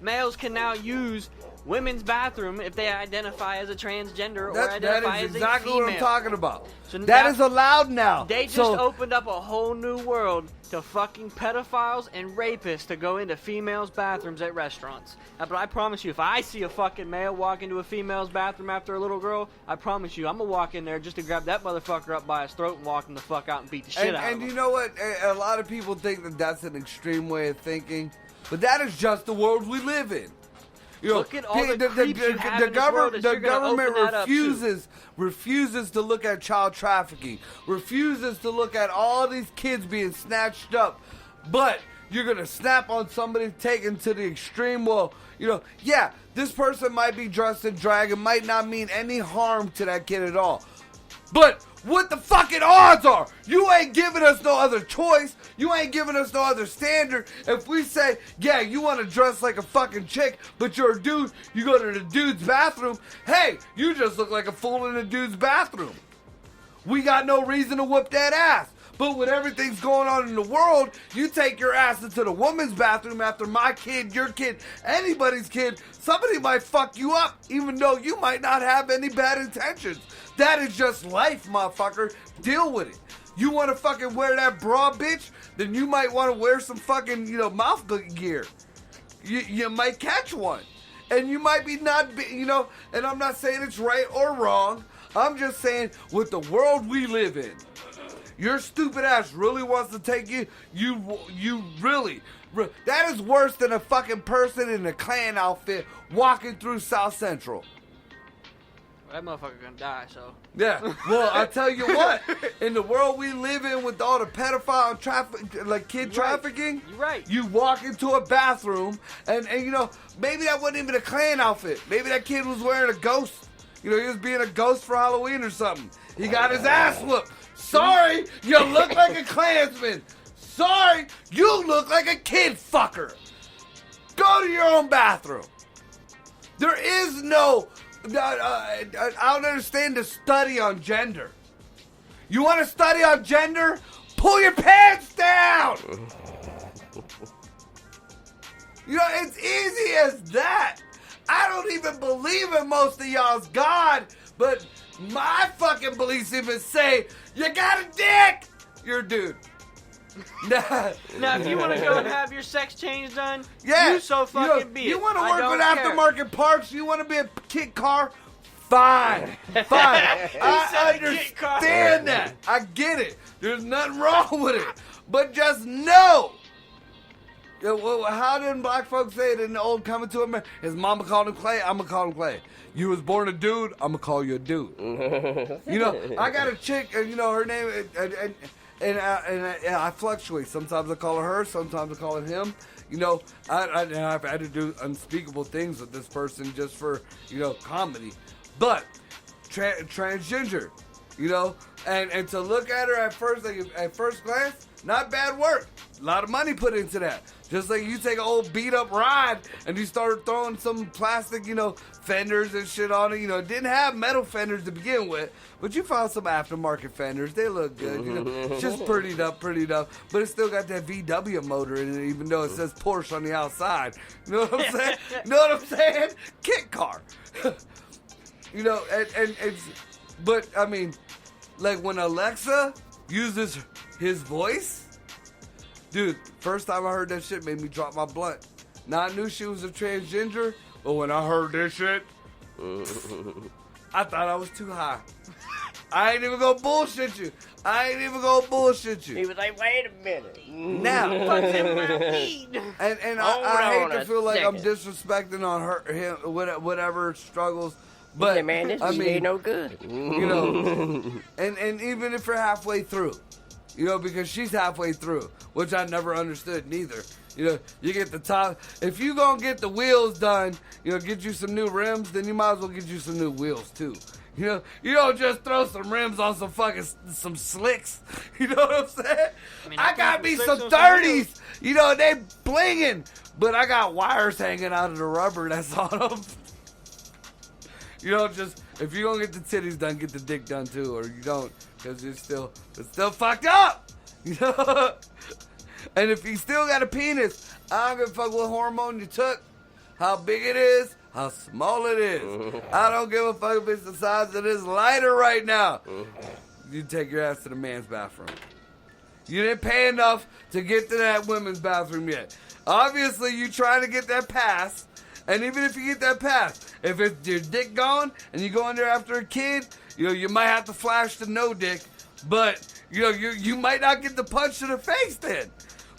Males can now use women's bathroom if they identify as a transgender or That identify is as exactly a female. what I'm talking about. So That now- is allowed now. They just So- opened up a whole new world to fucking pedophiles and rapists to go into females' bathrooms at restaurants. But I promise you, if I see a fucking male walk into a female's bathroom after a little girl, I promise you, I'm gonna walk in there just to grab that motherfucker up by his throat and walk him the fuck out and beat the shit out of And him. you know what? A lot of people think that that's an extreme way of thinking, but that is just the world we live in. You know, Look at all the creeps you have in this world that the you're gonna government open that up to. refuses to look at child trafficking, refuses to look at all these kids being snatched up, but you're gonna snap on somebody taken to the extreme. Well, yeah, this person might be dressed in drag and might not mean any harm to that kid at all. But what the fucking odds are. You ain't giving us no other choice. You ain't giving us no other standard. If we say, yeah, you want to dress like a fucking chick, but you're a dude, you go to the dude's bathroom, hey, you just look like a fool in the dude's bathroom. We got no reason to whoop that ass. But with everything's going on in the world, you take your ass into the woman's bathroom after my kid, your kid, anybody's kid, somebody might fuck you up, even though you might not have any bad intentions. That is just life, motherfucker. Deal with it. You want to fucking wear that bra, bitch? Then you might want to wear some fucking, mouth gear. You might catch one. And you might be not, and I'm not saying it's right or wrong. I'm just saying, with the world we live in, your stupid ass really wants to take you. You really. That is worse than a fucking person in a Klan outfit walking through South Central. That motherfucker gonna die, so. Yeah. Well, I tell you what. In the world we live in with all the pedophile and kid trafficking. You're right. You walk into a bathroom and maybe that wasn't even a Klan outfit. Maybe that kid was wearing a ghost. He was being a ghost for Halloween or something. He got his ass whooped. Sorry, you look like a Klansman. Sorry, you look like a kid fucker. Go to your own bathroom. There is no... I don't understand the study on gender. You want to study on gender? Pull your pants down! It's easy as that. I don't even believe in most of y'all's God, but my fucking beliefs even say, you got a dick! You're a dude. Now, if you want to go and have your sex change done, yeah, you so fucking be it. You want to I work with don't care. aftermarket parts? You want to be a kit car? Fine. I understand that. I get it. There's nothing wrong with it. But just know. How did black folks say it in the old Coming to America? His mama called him Clay, I'm going to call him Clay. You was born a dude, I'm going to call you a dude. I got a chick, and her name, and I fluctuate. Sometimes I call her, sometimes I call it him. I've had to do unspeakable things with this person just for, comedy. But, transgender, and to look at her at first glance, not bad work. A lot of money put into that. Just like you take an old beat up ride and you start throwing some plastic, fenders and shit on it. It didn't have metal fenders to begin with, but you found some aftermarket fenders. They look good, just prettied up. But it still got that VW motor in it, even though it says Porsche on the outside. You know what I'm saying? Know what I'm saying? Kit car. But I mean, like when Alexa uses his voice. Dude, first time I heard that shit made me drop my blunt. Now I knew she was a transgender, but when I heard this shit, I thought I was too high. I ain't even gonna bullshit you. He was like, wait a minute. Now, and I hate to feel like I'm disrespecting on him, whatever struggles. But yeah, man, this ain't no good. And even if you're halfway through. Because she's halfway through, which I never understood neither. You get the top. If you gonna get the wheels done, get you some new rims, then you might as well get you some new wheels too. You don't just throw some rims on some slicks. You know what I'm saying? I got me some 30s. They blinging, but I got wires hanging out of the rubber that's on them. If you're gonna get the titties done, get the dick done too, or you don't, because it's still fucked up, And if you still got a penis, I don't give a fuck what hormone you took, how big it is, how small it is. I don't give a fuck if it's the size of this lighter right now. You take your ass to the man's bathroom. You didn't pay enough to get to that women's bathroom yet. Obviously, you trying to get that pass. And even if you get that pass, if it's your dick gone and you go in there after a kid, you might have to flash the no dick, but you might not get the punch to the face then.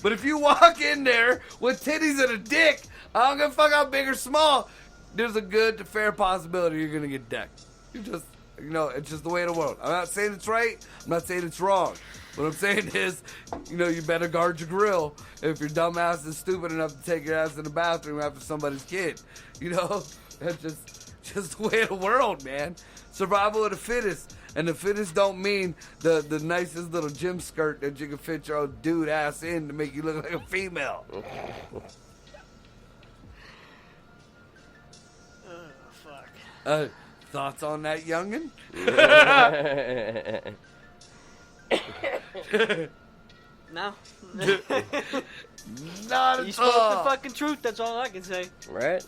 But if you walk in there with titties and a dick, I don't give a fuck how big or small, there's a good to fair possibility you're gonna get decked. It's just the way of the world. I'm not saying it's right. I'm not saying it's wrong. What I'm saying is, you better guard your grill if your dumb ass is stupid enough to take your ass to the bathroom after somebody's kid. That's just the way of the world, man. Survival of the fittest. And the fittest don't mean the nicest little gym skirt that you can fit your old dude ass in to make you look like a female. Oh, fuck. Thoughts on that, youngin'? No. Not You at spoke all. the fucking truth, that's all I can say. Right.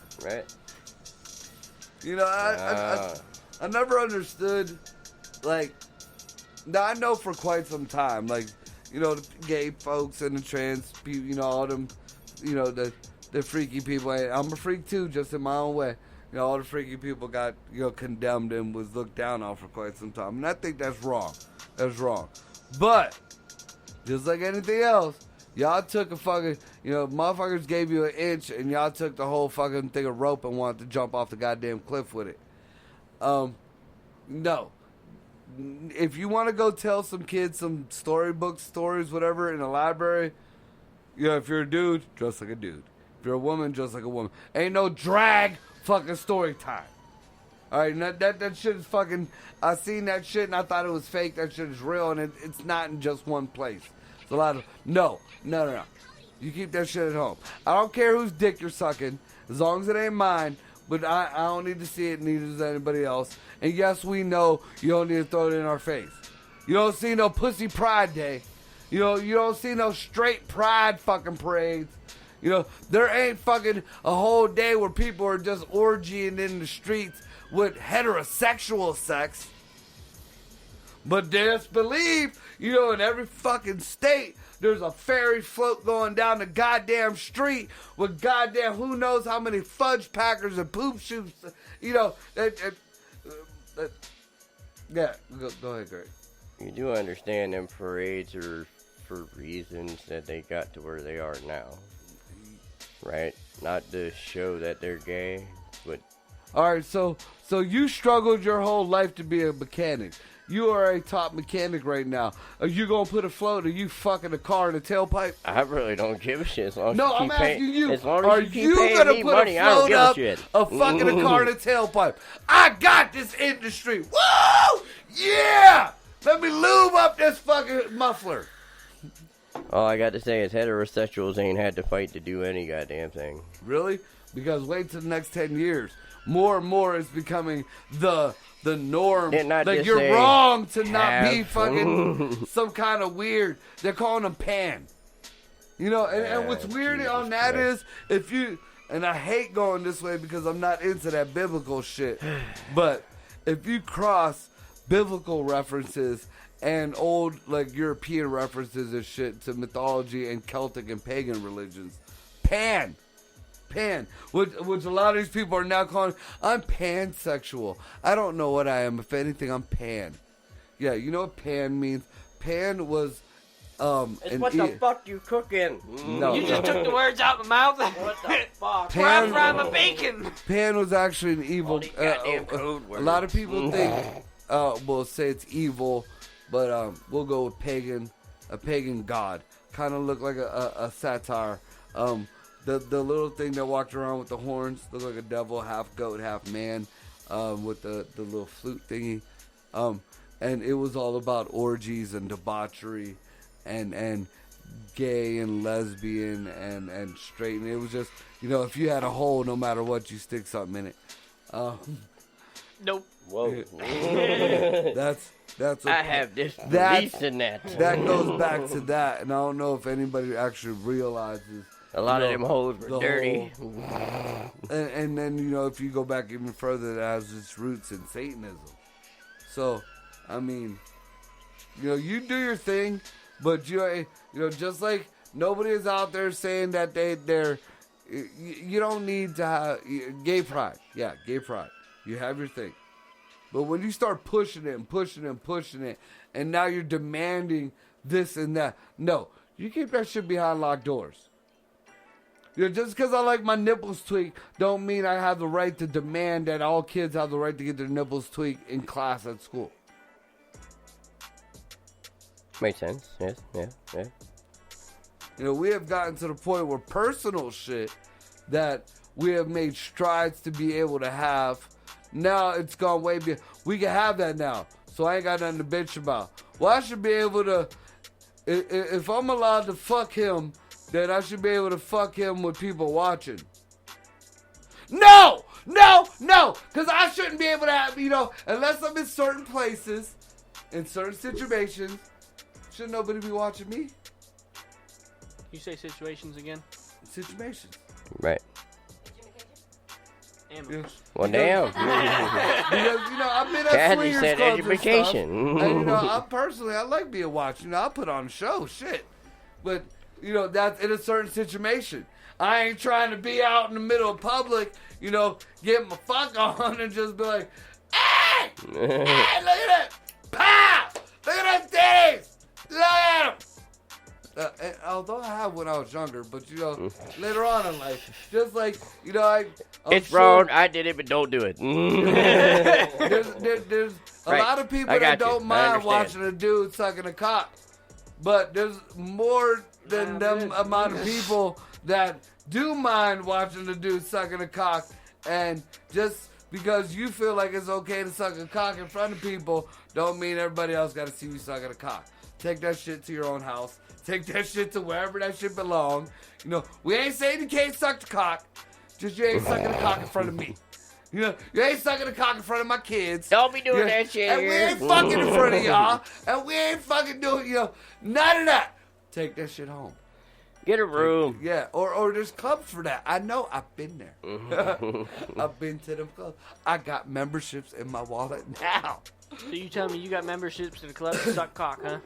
You know, I never understood, like, now I know for quite some time, like, you know, the gay folks and the trans people, you know, all them, you know, the freaky people. I'm a freak too, just in my own way. You know, all the freaky people got, you know, condemned and was looked down on for quite some time. And I think that's wrong. That's wrong. But, just like anything else, y'all took a fucking, you know, motherfuckers gave you an inch and y'all took the whole fucking thing of rope and wanted to jump off the goddamn cliff with it. No. If you want to go tell some kids some storybook stories, whatever, in a library, you know, if you're a dude, dress like a dude. If you're a woman, dress like a woman. Ain't no drag fucking story time. Alright, that shit is fucking, I seen that shit and I thought it was fake. That shit is real and it's not in just one place. It's a lot of, no. You keep that shit at home. I don't care whose dick you're sucking, as long as it ain't mine. But I don't need to see it, neither does anybody else. And yes, we know you don't need to throw it in our face. You don't see no pussy pride day. You know, you don't see no straight pride fucking parades. You know, there ain't fucking a whole day where people are just orgying in the streets with heterosexual sex. But just believe, you know, in every fucking state, there's a ferry float going down the goddamn street with goddamn who knows how many fudge packers and poop shoots. You know, yeah, go ahead, Greg. You do understand them parades are for reasons that they got to where they are now, right? Not to show that they're gay, but... Alright, so you struggled your whole life to be a mechanic. You are a top mechanic right now. Are you gonna put a float? Are you fucking a car in a tailpipe? I really don't give a shit. As long as No, you I'm keep asking paying, you. as long Are as you you keep paying gonna me put money, a I don't float give up a shit. of fucking a car in a tailpipe? I got this industry. Woo! Yeah! Let me lube up this fucking muffler. All I got to say is heterosexuals ain't had to fight to do any goddamn thing. Really? Because wait till the next 10 years. More and more is becoming the norm. And not like just you're say, wrong to not be have. fucking some kind of weird. They're calling them pan. You know, and what's weird Jesus on that Christ. is if you, and I hate going this way because I'm not into that biblical shit, but if you cross biblical references and old like European references and shit to mythology and Celtic and pagan religions, pan, which a lot of these people are now calling, I'm pansexual. I don't know what I am. If anything, I'm pan. Yeah, you know what pan means? Pan was It's what the fuck you cooking? No. You just took the words out of my mouth. What the fuck? Pan- Fry my bacon. Pan was actually an evil. All these goddamn code A words. lot of people think, will say it's evil, but we'll go with pagan, a pagan god. Kind of look like a satire. The little thing that walked around with the horns looked like a devil, half goat, half man, with the little flute thingy. And it was all about orgies and debauchery and gay and lesbian and straight. And it was just, you know, if you had a hole, no matter what, you stick something in it. Nope. Whoa. That's I have this That- belief in that. that goes back to that, and I don't know if anybody actually realizes. A lot of you them know, hoes were the dirty. And then, you know, if you go back even further, that has its roots in Satanism. So, I mean, you know, you do your thing, but you know, just like nobody is out there saying that they're, you don't need to have gay pride. Yeah, gay pride. You have your thing. But when you start pushing it and pushing it and pushing it, and now you're demanding this and that, no, you keep that shit behind locked doors. You know, just because I like my nipples tweaked, don't mean I have the right to demand that all kids have the right to get their nipples tweaked in class at school. Makes sense. Yes. Yeah. You know, we have gotten to the point where personal shit that we have made strides to be able to have, now it's gone way beyond. We can have that now. so I ain't got nothing to bitch about. Well, I should be able to, if I'm allowed to fuck him, then I should be able to fuck him with people watching. No! Because I shouldn't be able to have, unless I'm in certain places, in certain situations, should nobody be watching me? You say situations again? Situations. Right. Amber. Well, damn. Because, I've been at Kathy swingers said clubs and stuff. education. And, I personally, I like being watched. I put on a show, shit. But, that's in a certain situation. I ain't trying to be out in the middle of public, get my fuck on and just be like, hey, look at that. Pow! Look at those titties. Look at them. And although I have when I was younger, but, later on in life, just like, I'm It's sure wrong. I did it, but don't do it. there's a Right. lot of people I that got you. don't I mind understand. watching a dude sucking a cock. But there's more than them amount of people that do mind watching a dude sucking a cock. And just because you feel like it's okay to suck a cock in front of people, don't mean everybody else got to see you sucking a cock. Take that shit to your own house. Take that shit to wherever that shit belongs. We ain't saying you can't suck the cock. Just you ain't sucking a cock in front of me. You ain't sucking a cock in front of my kids. Don't be doing that shit And we here. ain't fucking in front of y'all. And we ain't fucking doing, none of that. Take that shit home. Get a room. Yeah, or there's clubs for that. I know, I've been there. I've been to them clubs. I got memberships in my wallet now. So you tell me you got memberships in the club to suck cock, huh?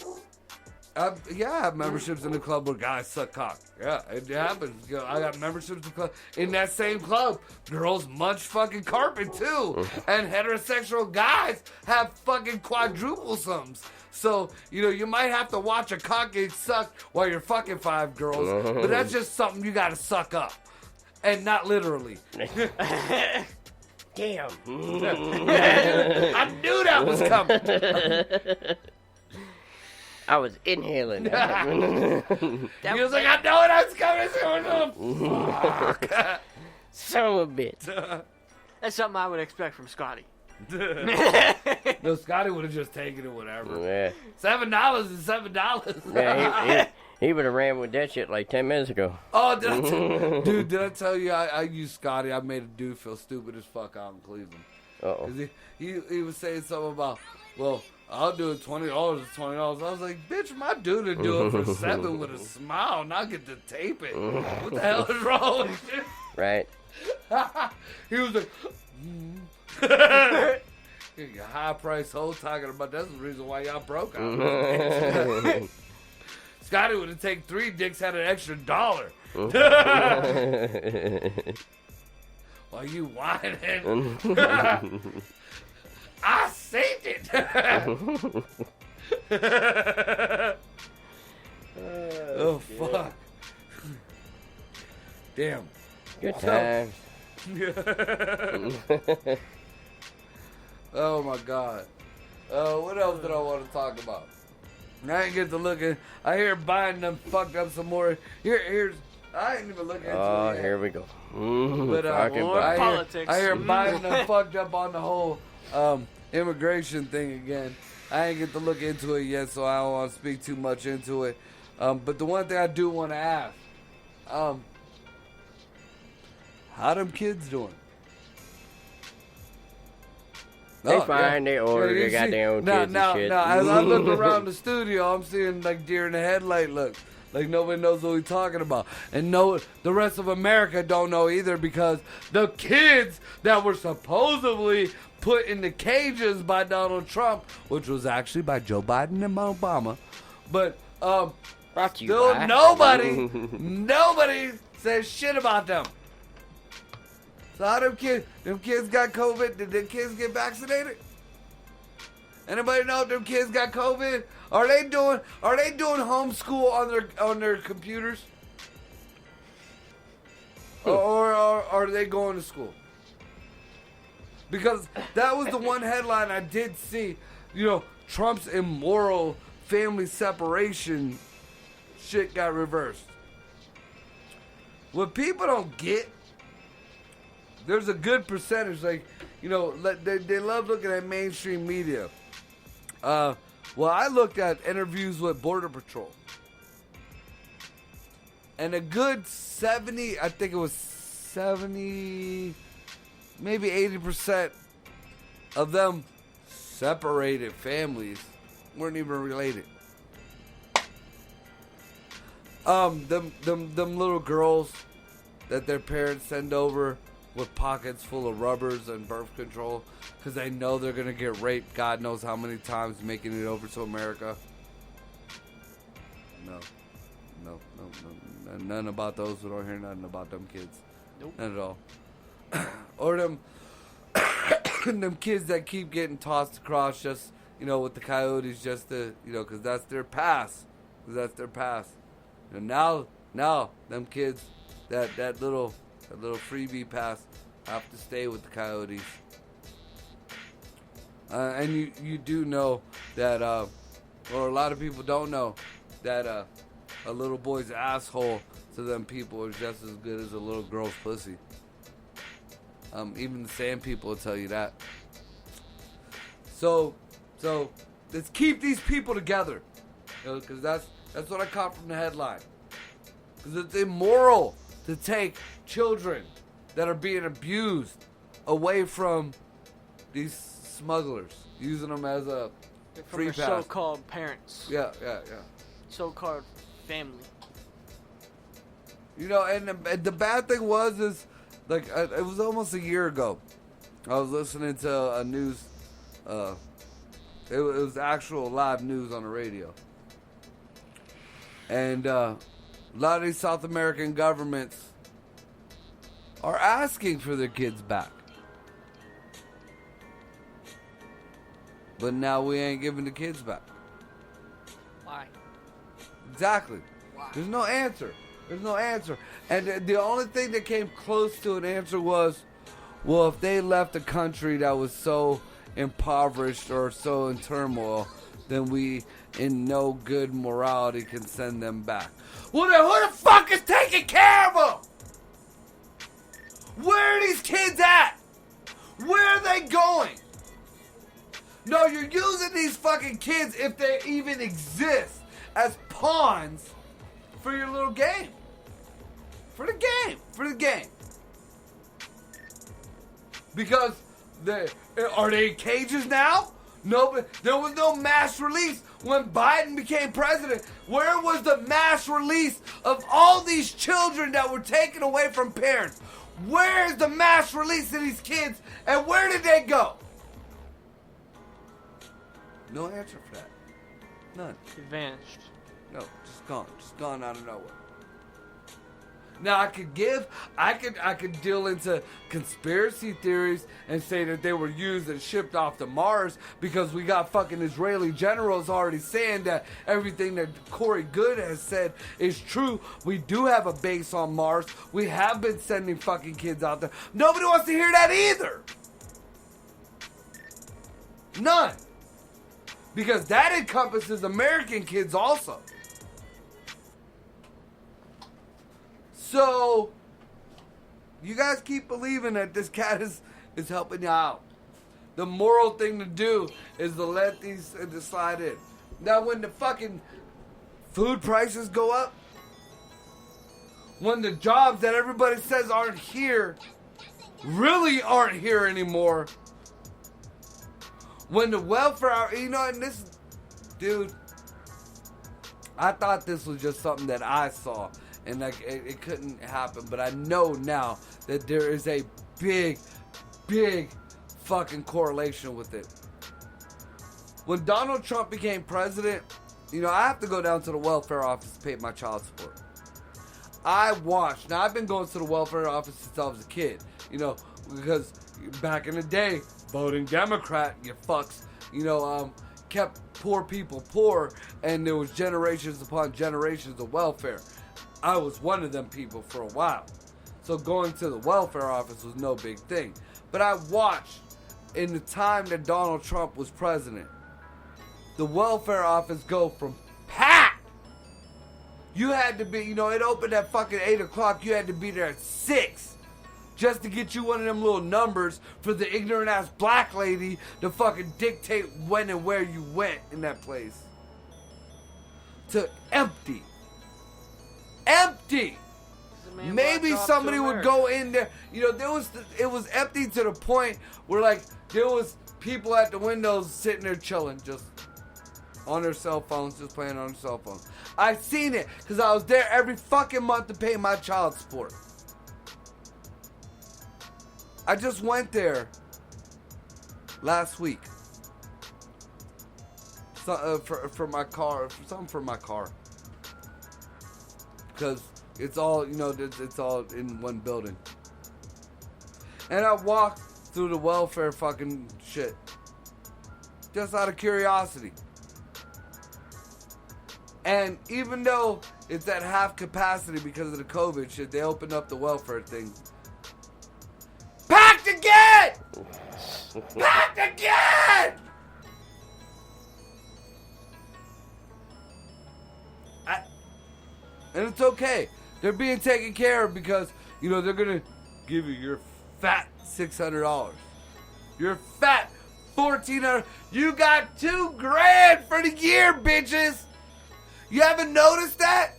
I have memberships in the club where guys suck cock. Yeah, it happens. I got memberships in the club. In that same club, girls munch fucking carpet too. And heterosexual guys have fucking quadruple sums. So, you might have to watch a cock get sucked while you're fucking 5 girls. But that's just something you gotta suck up. And not literally. Damn. I knew that was coming. I was inhaling that. He was like, I know it was coming. Fuck. Son of a bitch. That's something I would expect from Scotty. No, Scotty would have just taken it, whatever. Yeah. $7 is $7. Yeah, he would have ran with that shit like 10 minutes ago. Oh, did I tell you I used Scotty? I made a dude feel stupid as fuck out in Cleveland. Uh-oh. 'Cause he was saying something about, well, I'll do it $20. It's $20. I was like, bitch, my dude would do it for $7 with a smile, and I'll get to tape it. What the hell is wrong with you? Right. He was like, you high price hoe talking about that's the reason why y'all broke out. Scotty would have taken 3 dicks, had an extra $1. While you whining. I saved it. Oh, fuck. Damn. Good times. Oh my God. What else did I want to talk about? I didn't get to look at. I hear Biden done fucked up some more. Here's. I didn't even look into it. Oh, yet. here we go. But Talking more about politics. I hear Biden done fucked up on the whole immigration thing again. I ain't get to look into it yet, so I don't want to speak too much into it. But the one thing I do want to ask, how them kids doing? They fine. They order. They got their own kids and shit. Now, as I look around the studio, I'm seeing like deer in the headlight look. Like nobody knows what we're talking about. And no, the rest of America don't know either because the kids that were supposedly put in the cages by Donald Trump, which was actually by Joe Biden and Obama, but Brought to you still by- nobody says shit about them. So how them kids got COVID? Did the kids get vaccinated? Anybody know if them kids got COVID? Are they doing homeschool on their computers? Or are they going to school? Because that was the one headline I did see. Trump's immoral family separation shit got reversed. What people don't get, there's a good percentage, they love looking at mainstream media. Well, I looked at interviews with Border Patrol. And a good 70, I think it was 70, maybe 80% of them separated families weren't even related. Them little girls that their parents send over with pockets full of rubbers and birth control because they know they're going to get raped God knows how many times making it over to America. No. None about those. We don't hear nothing about them kids. Nope. Not at all. Or them kids that keep getting tossed across just, with the coyotes just to, because that's their pass. And now, them kids, that little freebie pass have to stay with the coyotes. And you do know that, or a lot of people don't know that a little boy's asshole to them people is just as good as a little girl's pussy. Even the sand people will tell you that. So let's keep these people together, because that's what I caught from the headline. Because it's immoral to take children that are being abused away from these smugglers, using them as a free From pass. their so-called parents. Yeah. So-called family. And the bad thing is, like, it was almost a year ago. I was listening to a news. It was actual live news on the radio. And a lot of these South American governments are asking for their kids back. But now we ain't giving the kids back. Why? Exactly. Why? There's no answer. And the only thing that came close to an answer was, well, if they left a country that was so impoverished or so in turmoil, then we, in no good morality, can send them back. Well, then who the fuck is taking care of them? Where are these kids at? Where are they going? No, you're using these fucking kids, if they even exist, as pawns for your little game. For the game. Because are they in cages now? No, but there was no mass release when Biden became president. Where was the mass release of all these children that were taken away from parents? Where's the mass release of these kids, and where did they go? No answer for that. None. It vanished. No, just gone out of nowhere. Now I could deal into conspiracy theories and say that they were used and shipped off to Mars because we got fucking Israeli generals already saying that everything that Corey Good has said is true. We do have a base on Mars. We have been sending fucking kids out there. Nobody wants to hear that either. None. Because that encompasses American kids also. So, you guys keep believing that this cat is helping you out. The moral thing to do is to let these to slide in. Now, when the fucking food prices go up, when the jobs that everybody says aren't here really aren't here anymore, when the welfare, and this, dude, I thought this was just something that I saw. And like it couldn't happen, but I know now that there is a big fucking correlation with it. When Donald Trump became president, I have to go down to the welfare office to pay my child support. I watched. Now I've been going to the welfare office since I was a kid, because back in the day, voting Democrat, you fucks, kept poor people poor, and there was generations upon generations of welfare. I was one of them people for a while. So going to the welfare office was no big thing. But I watched in the time that Donald Trump was president, the welfare office go from packed. You had to be, it opened at fucking 8 o'clock. You had to be there at 6 just to get you one of them little numbers for the ignorant ass black lady to fucking dictate when and where you went in that place. To empty. Empty! Maybe somebody would go in there. You know, it was empty to the point where, like, there was people at the windows sitting there chilling, just on their cell phones, just playing on their cell phones. I've seen it because I was there every fucking month to pay my child support. I just went there last week. For my car, something for my car. Because it's all, you know, it's all in one building. And I walked through the welfare fucking shit. Just out of curiosity. And even though it's at half capacity because of the COVID shit, they opened up the welfare thing. Packed again! Packed again! And it's okay. They're being taken care of because, you know, they're going to give you your fat $600. Your fat $1,400. You got $2,000 for the year, bitches. You haven't noticed that?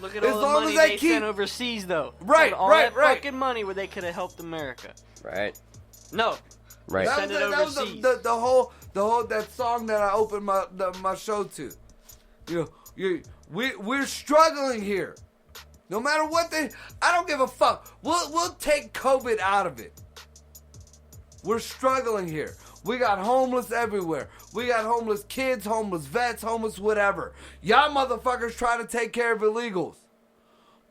Look at all the money they sent overseas, though. Right, all right, that fucking money where they could have helped America. Right. No. Right. Send it overseas. That was the whole that song that I opened my show to. You know, we're struggling here. No matter what I don't give a fuck. We'll take COVID out of it. We're struggling here. We got homeless everywhere. We got homeless kids, homeless vets, homeless whatever. Y'all motherfuckers trying to take care of illegals.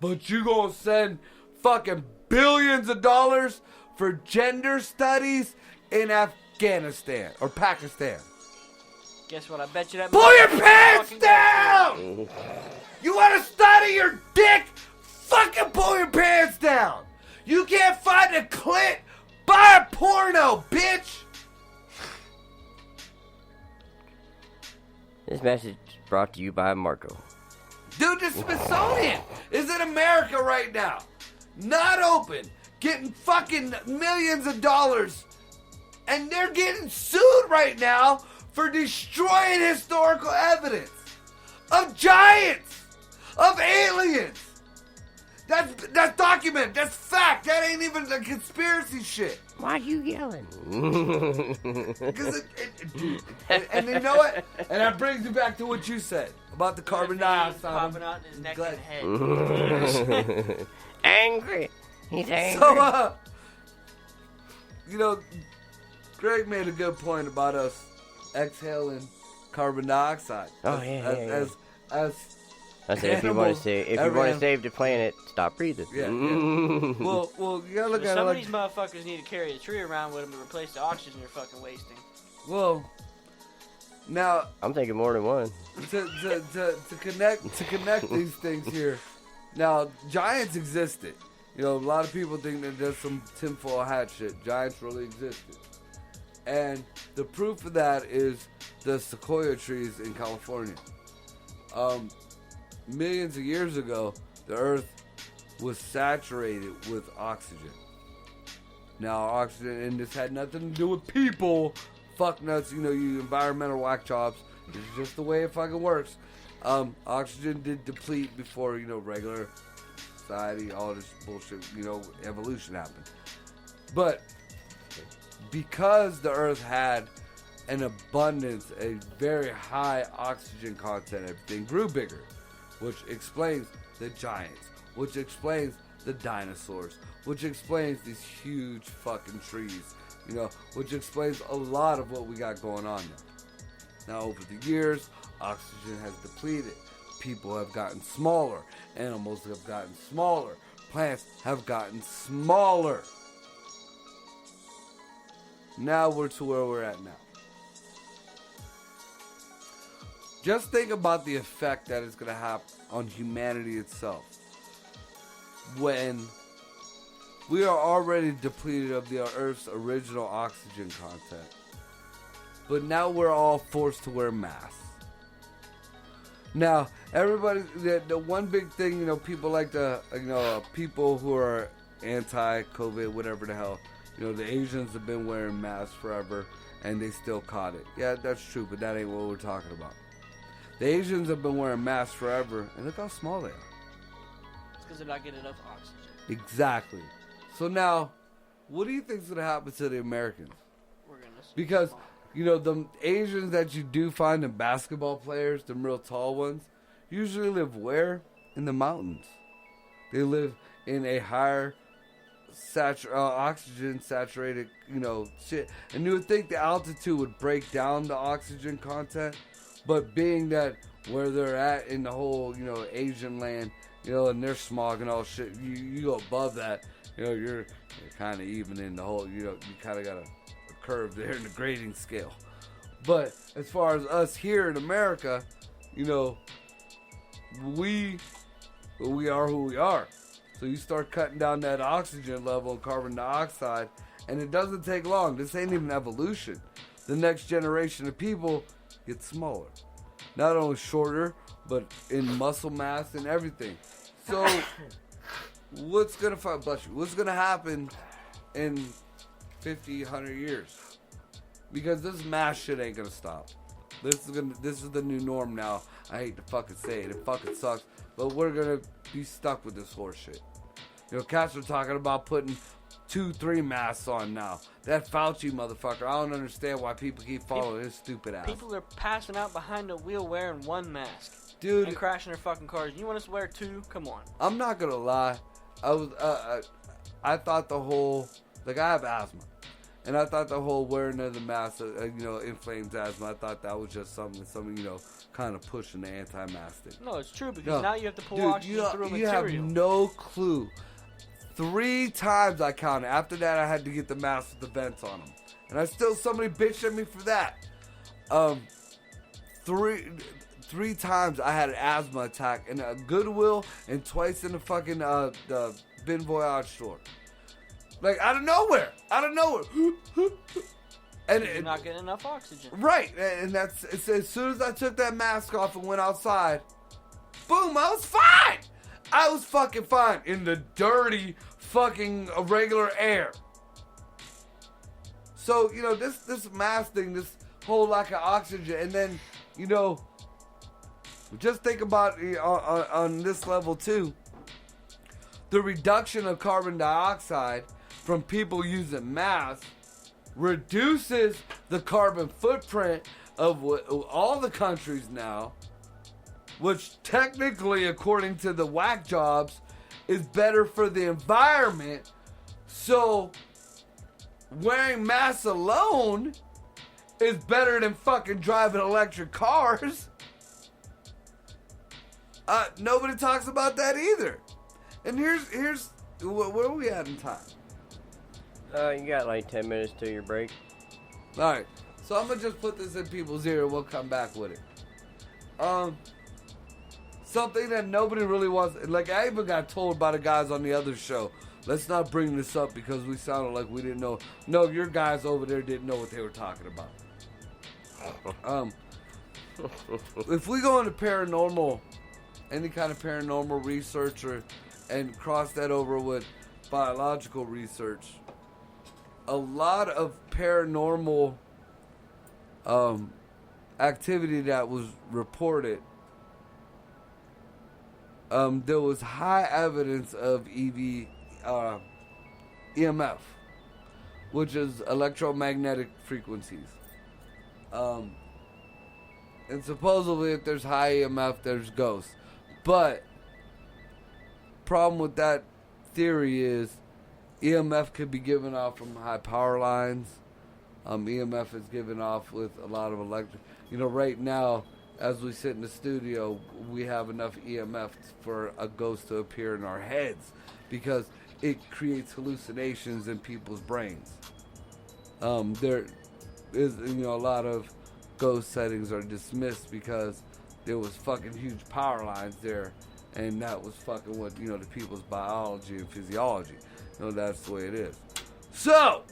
But you gonna send fucking billions of dollars for gender studies in Afghanistan or Pakistan. Guess what? I bet you that. Pull your pants down! You want to study your dick? Fucking pull your pants down! You can't find a clit? Buy a porno, bitch! This message brought to you by Marco. Dude, the Smithsonian is in America right now. Not open. Getting fucking millions of dollars. And they're getting sued right now for destroying historical evidence of giants, of aliens. That's document. That's fact. That ain't even the conspiracy shit. Why you yelling? Because and you know what? And that brings me back to what you said about the carbon dioxide popping out in his neck and head. Angry. He's angry. So, you know, Greg made a good point about us exhaling carbon dioxide. Oh yeah. As I said, if you want to save the planet, stop breathing. Yeah. Well, you gotta look at it some like of these motherfuckers need to carry a tree around with them to replace the oxygen you're fucking wasting. well. Now I'm thinking more than one. to connect these things here. Now giants existed. You know, a lot of people think that there's some tinfoil hat shit. Giants really existed, and the proof of that is the sequoia trees in California. Millions of years ago, the earth was saturated with oxygen. Now, oxygen, and this had nothing to do with people. Fuck nuts, you know, you environmental whack jobs. It's just the way it fucking works. Oxygen did deplete before, you know, regular society, all this bullshit, you know, evolution happened. But because the earth had an abundance, a very high oxygen content, everything grew bigger. Which explains the giants, which explains the dinosaurs, which explains these huge fucking trees, you know, which explains a lot of what we got going on now. Now, over the years, oxygen has depleted. People have gotten smaller. Animals have gotten smaller. Plants have gotten smaller. Now we're to where we're at now. Just think about the effect that it's going to have on humanity itself. When we are already depleted of the Earth's original oxygen content. But now we're all forced to wear masks. Now, everybody, the one big thing, you know, people like to, you know, people who are anti-COVID, whatever the hell. The Asians have been wearing masks forever, and they still caught it. Yeah, that's true, but that ain't what we're talking about. The Asians have been wearing masks forever, and look how small they are. It's because they're not getting enough oxygen. Exactly. So now, what do you think's going to happen to the Americans? We're gonna Because, the Asians that you do find in basketball players, the real tall ones, usually live where? In the mountains. They live in a higher oxygen saturated, shit. And you would think the altitude would break down the oxygen content, but being that where they're at in the whole, Asian land, and they're smog and all shit, you go above that, you're kind of even in the whole, you kind of got a curve there in the grading scale. But as far as us here in America, we are who we are. So you start cutting down that oxygen level and carbon dioxide, and it doesn't take long. This ain't even evolution. The next generation of people get smaller. Not only shorter, but in muscle mass and everything. So what's going to happen in 50, 100 years? Because this mass shit ain't going to stop. This is the new norm now. I hate to fucking say it. It fucking sucks. But we're going to be stuck with this horse shit. Cats are talking about putting 2-3 masks on now. That Fauci motherfucker, I don't understand why people keep following his stupid ass. People are passing out behind the wheel wearing one mask. Dude. And crashing their fucking cars. You want us to wear 2? Come on. I'm not going to lie. I thought the whole, I have asthma. And I thought the whole wearing of the mask, inflames asthma. I thought that was just something, kind of pushing the anti-mask thing. No, it's true because now you have to pull oxygen through a material. You have no clue. 3 times I counted. After that, I had to get the mask with the vents on them. And somebody bitched at me for that. 3 times I had an asthma attack in a Goodwill and twice in the fucking the Ben Voyage store. Out of nowhere. And you're not getting enough oxygen. Right. And that's as soon as I took that mask off and went outside, boom, I was fine. I was fucking fine in the dirty fucking regular air. So, this mask thing, this whole lack of oxygen, and then, just think about on this level too, the reduction of carbon dioxide from people using masks reduces the carbon footprint of all the countries now, which technically, according to the whack jobs, is better for the environment. So wearing masks alone is better than fucking driving electric cars. Nobody talks about that either. And here's where are we at in time? You got 10 minutes till your break. Alright, so I'm gonna just put this in people's ear and we'll come back with it. Something that nobody really wants, I even got told by the guys on the other show, let's not bring this up because we sounded like we didn't know. No, your guys over there didn't know what they were talking about. If we go into paranormal, any kind of paranormal research and cross that over with biological research, a lot of paranormal activity that was reported, there was high evidence of EMF, which is electromagnetic frequencies. And supposedly if there's high EMF, there's ghosts. But problem with that theory is EMF could be given off from high power lines. EMF is given off with a lot of electric. Right now, as we sit in the studio, we have enough EMF for a ghost to appear in our heads because it creates hallucinations in people's brains. There is, a lot of ghost sightings are dismissed because there was fucking huge power lines there, and that was fucking what, the people's biology and physiology. That's the way it is. So,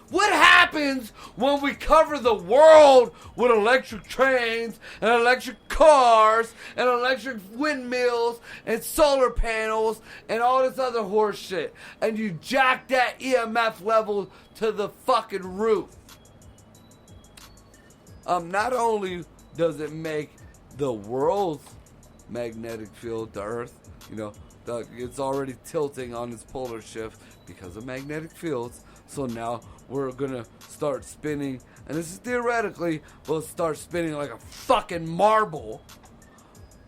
what happens when we cover the world with electric trains and electric cars and electric windmills and solar panels and all this other horse shit. And you jack that EMF level to the fucking roof. Not only does it make the world's magnetic field, the Earth, it's already tilting on its polar shift because of magnetic fields. So now we're gonna start spinning, and this is theoretically, we'll start spinning like a fucking marble.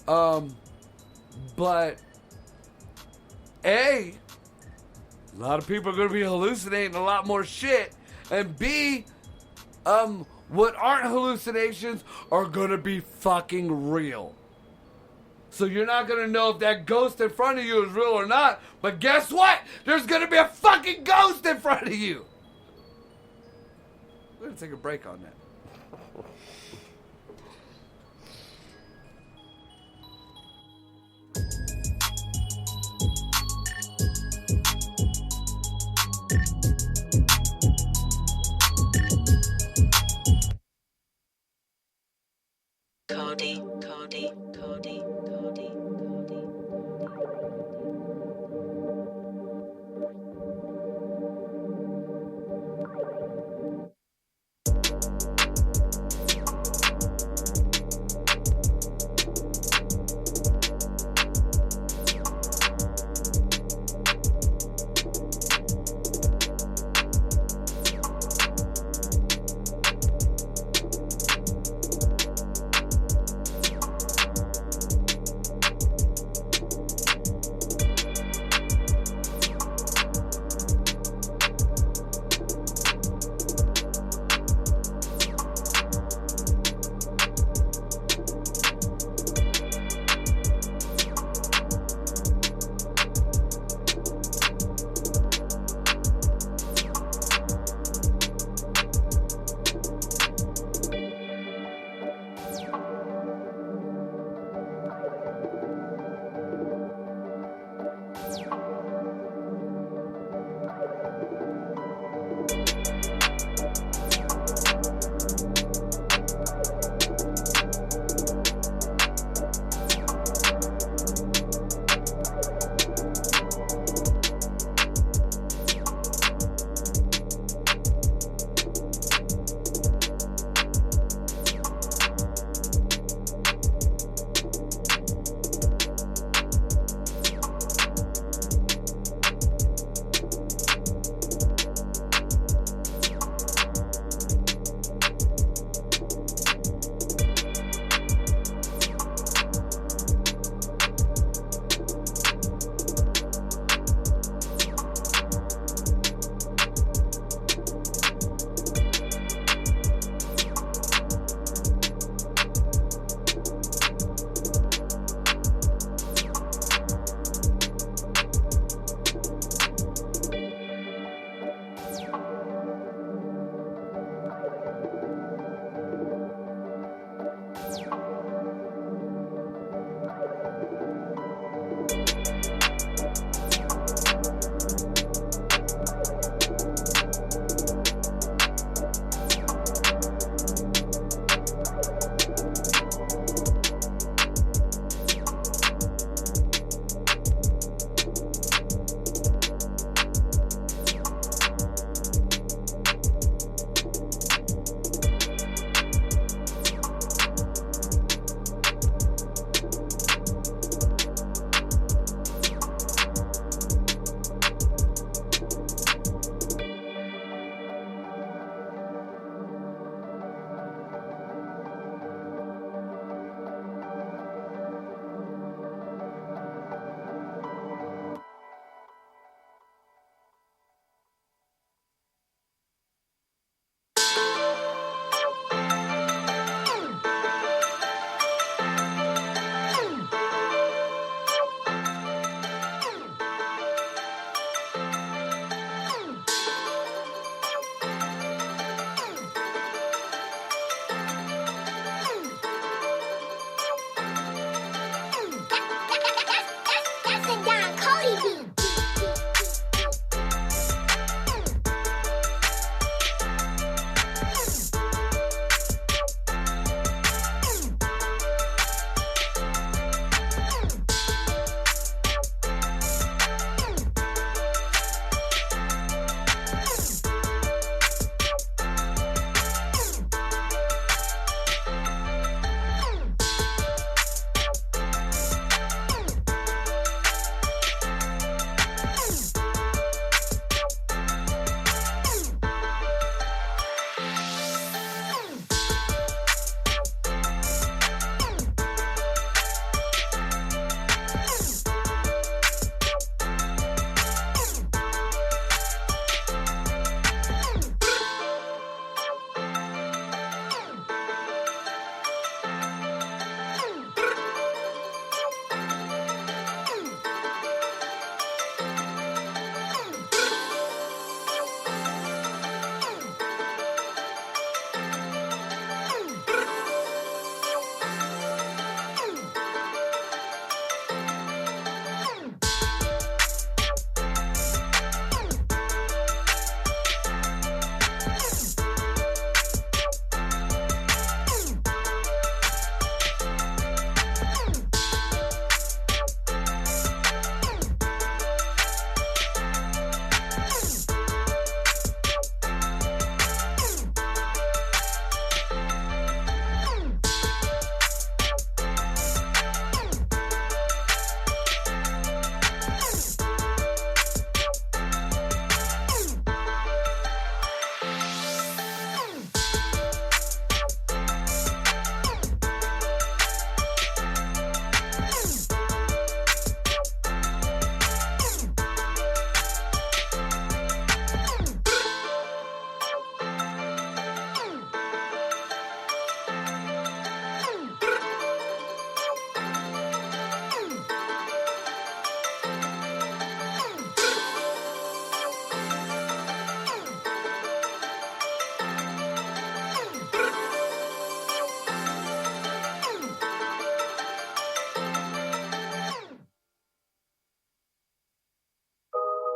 But A, a lot of people are gonna be hallucinating a lot more shit, and B, what aren't hallucinations are gonna be fucking real. So you're not gonna know if that ghost in front of you is real or not, but guess what? There's gonna be a fucking ghost in front of you. We're gonna take a break on that. Cody, Cody, Cody, Cody, Cody.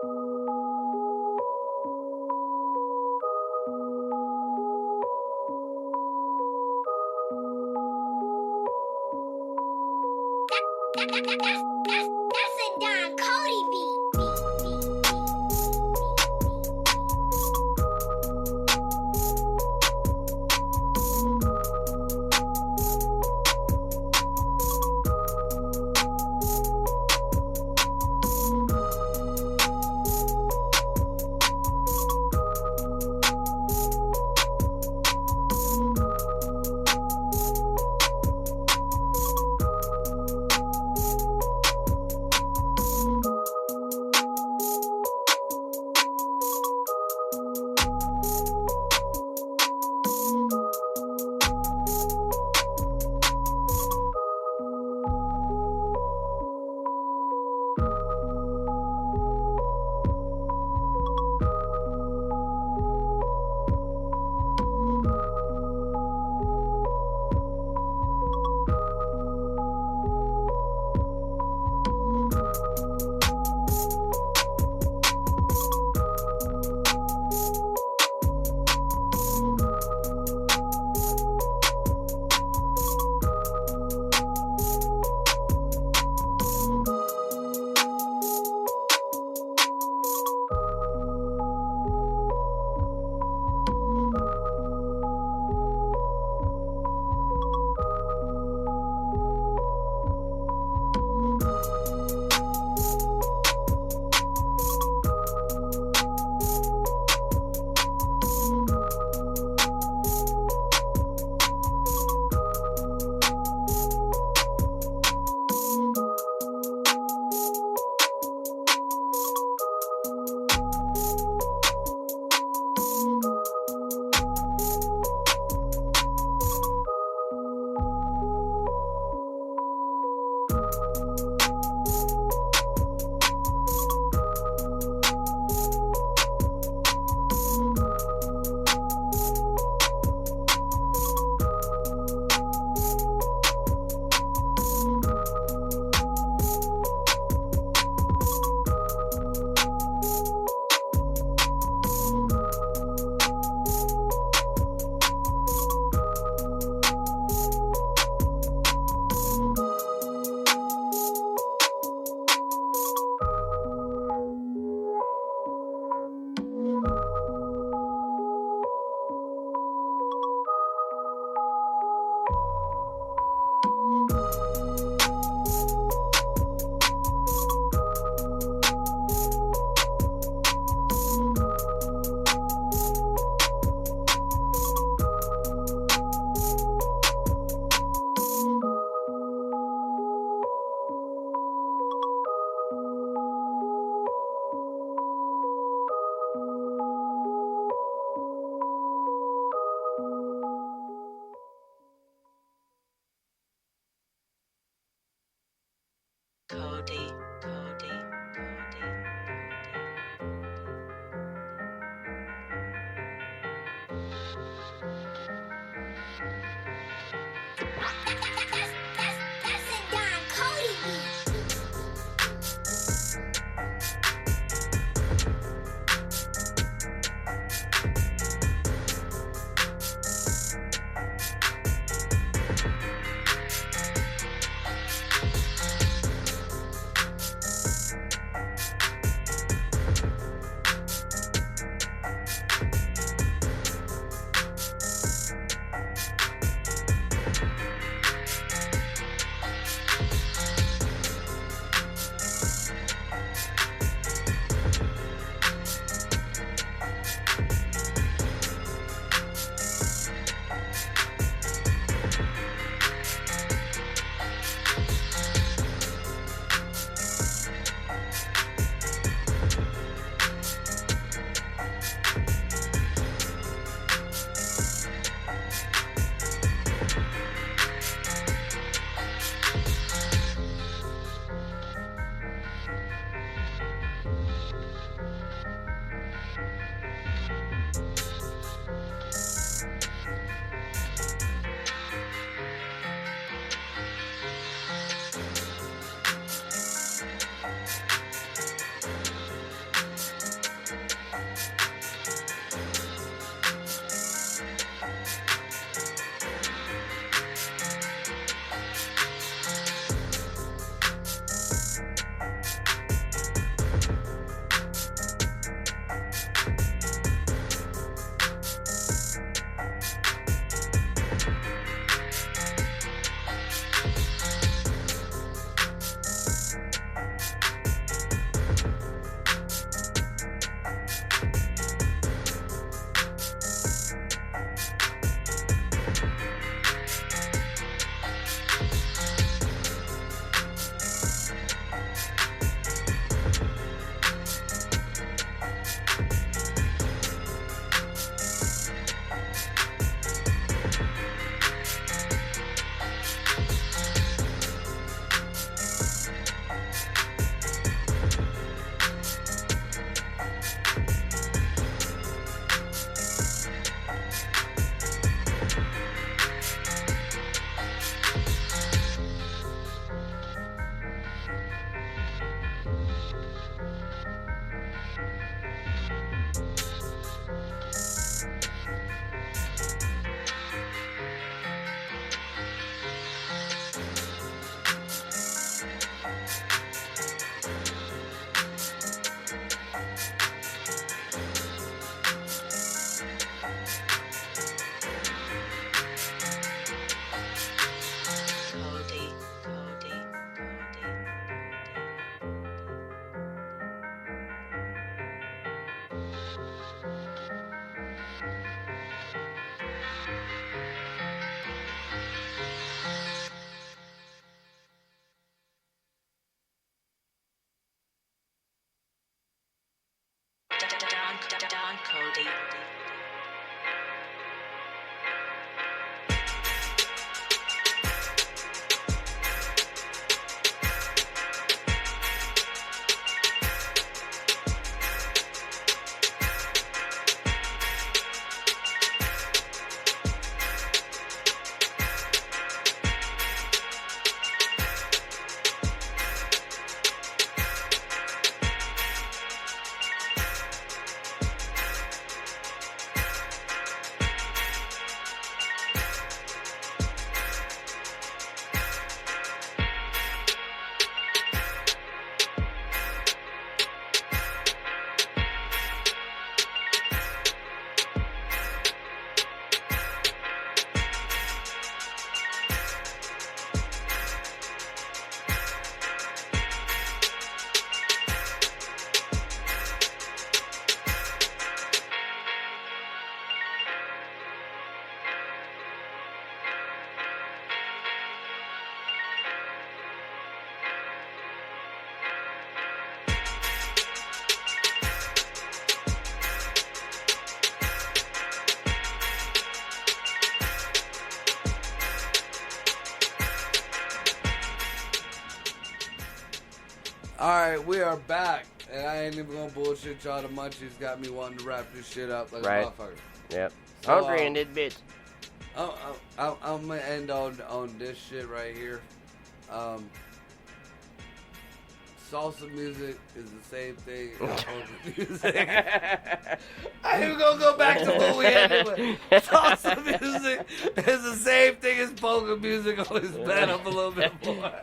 That's a Don Cody beat. Don Cody. Alright, we are back. And I ain't even gonna bullshit y'all. The munchies got me wanting to wrap this shit up like Right. a motherfucker. Yep. So, Hungry in this bitch. I'm gonna end on this shit right here. Salsa music is the same thing as polka music. I ain't even gonna go back to what we ended with. Salsa music is the same thing as polka music, only it's sped up a little bit more.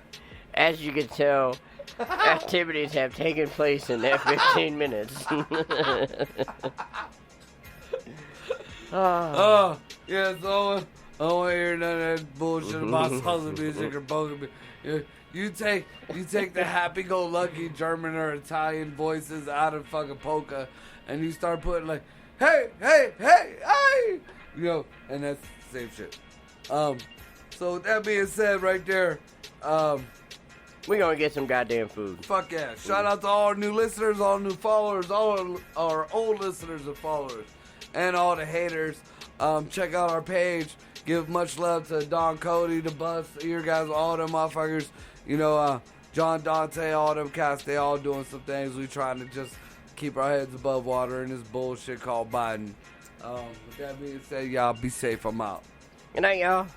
As you can tell, activities have taken place in that 15 minutes. Oh, yeah, so I don't want to hear none of that bullshit about salsa music or polka music. You take the happy-go-lucky German or Italian voices out of fucking polka, and you start putting like, hey, hey, hey, hey, you know, and that's the same shit. So with that being said, right there, We're gonna get some goddamn food. fuck yeah! Shout out to all our new listeners, all new followers, all our old listeners and followers, and all the haters. Check out our page. Give much love to Don Cody, the Bus, your guys, all them motherfuckers. You know, John Dante, all them cats. They all doing some things. We trying to just keep our heads above water in this bullshit called Biden. With that being said, y'all be safe. I'm out. Good night, y'all.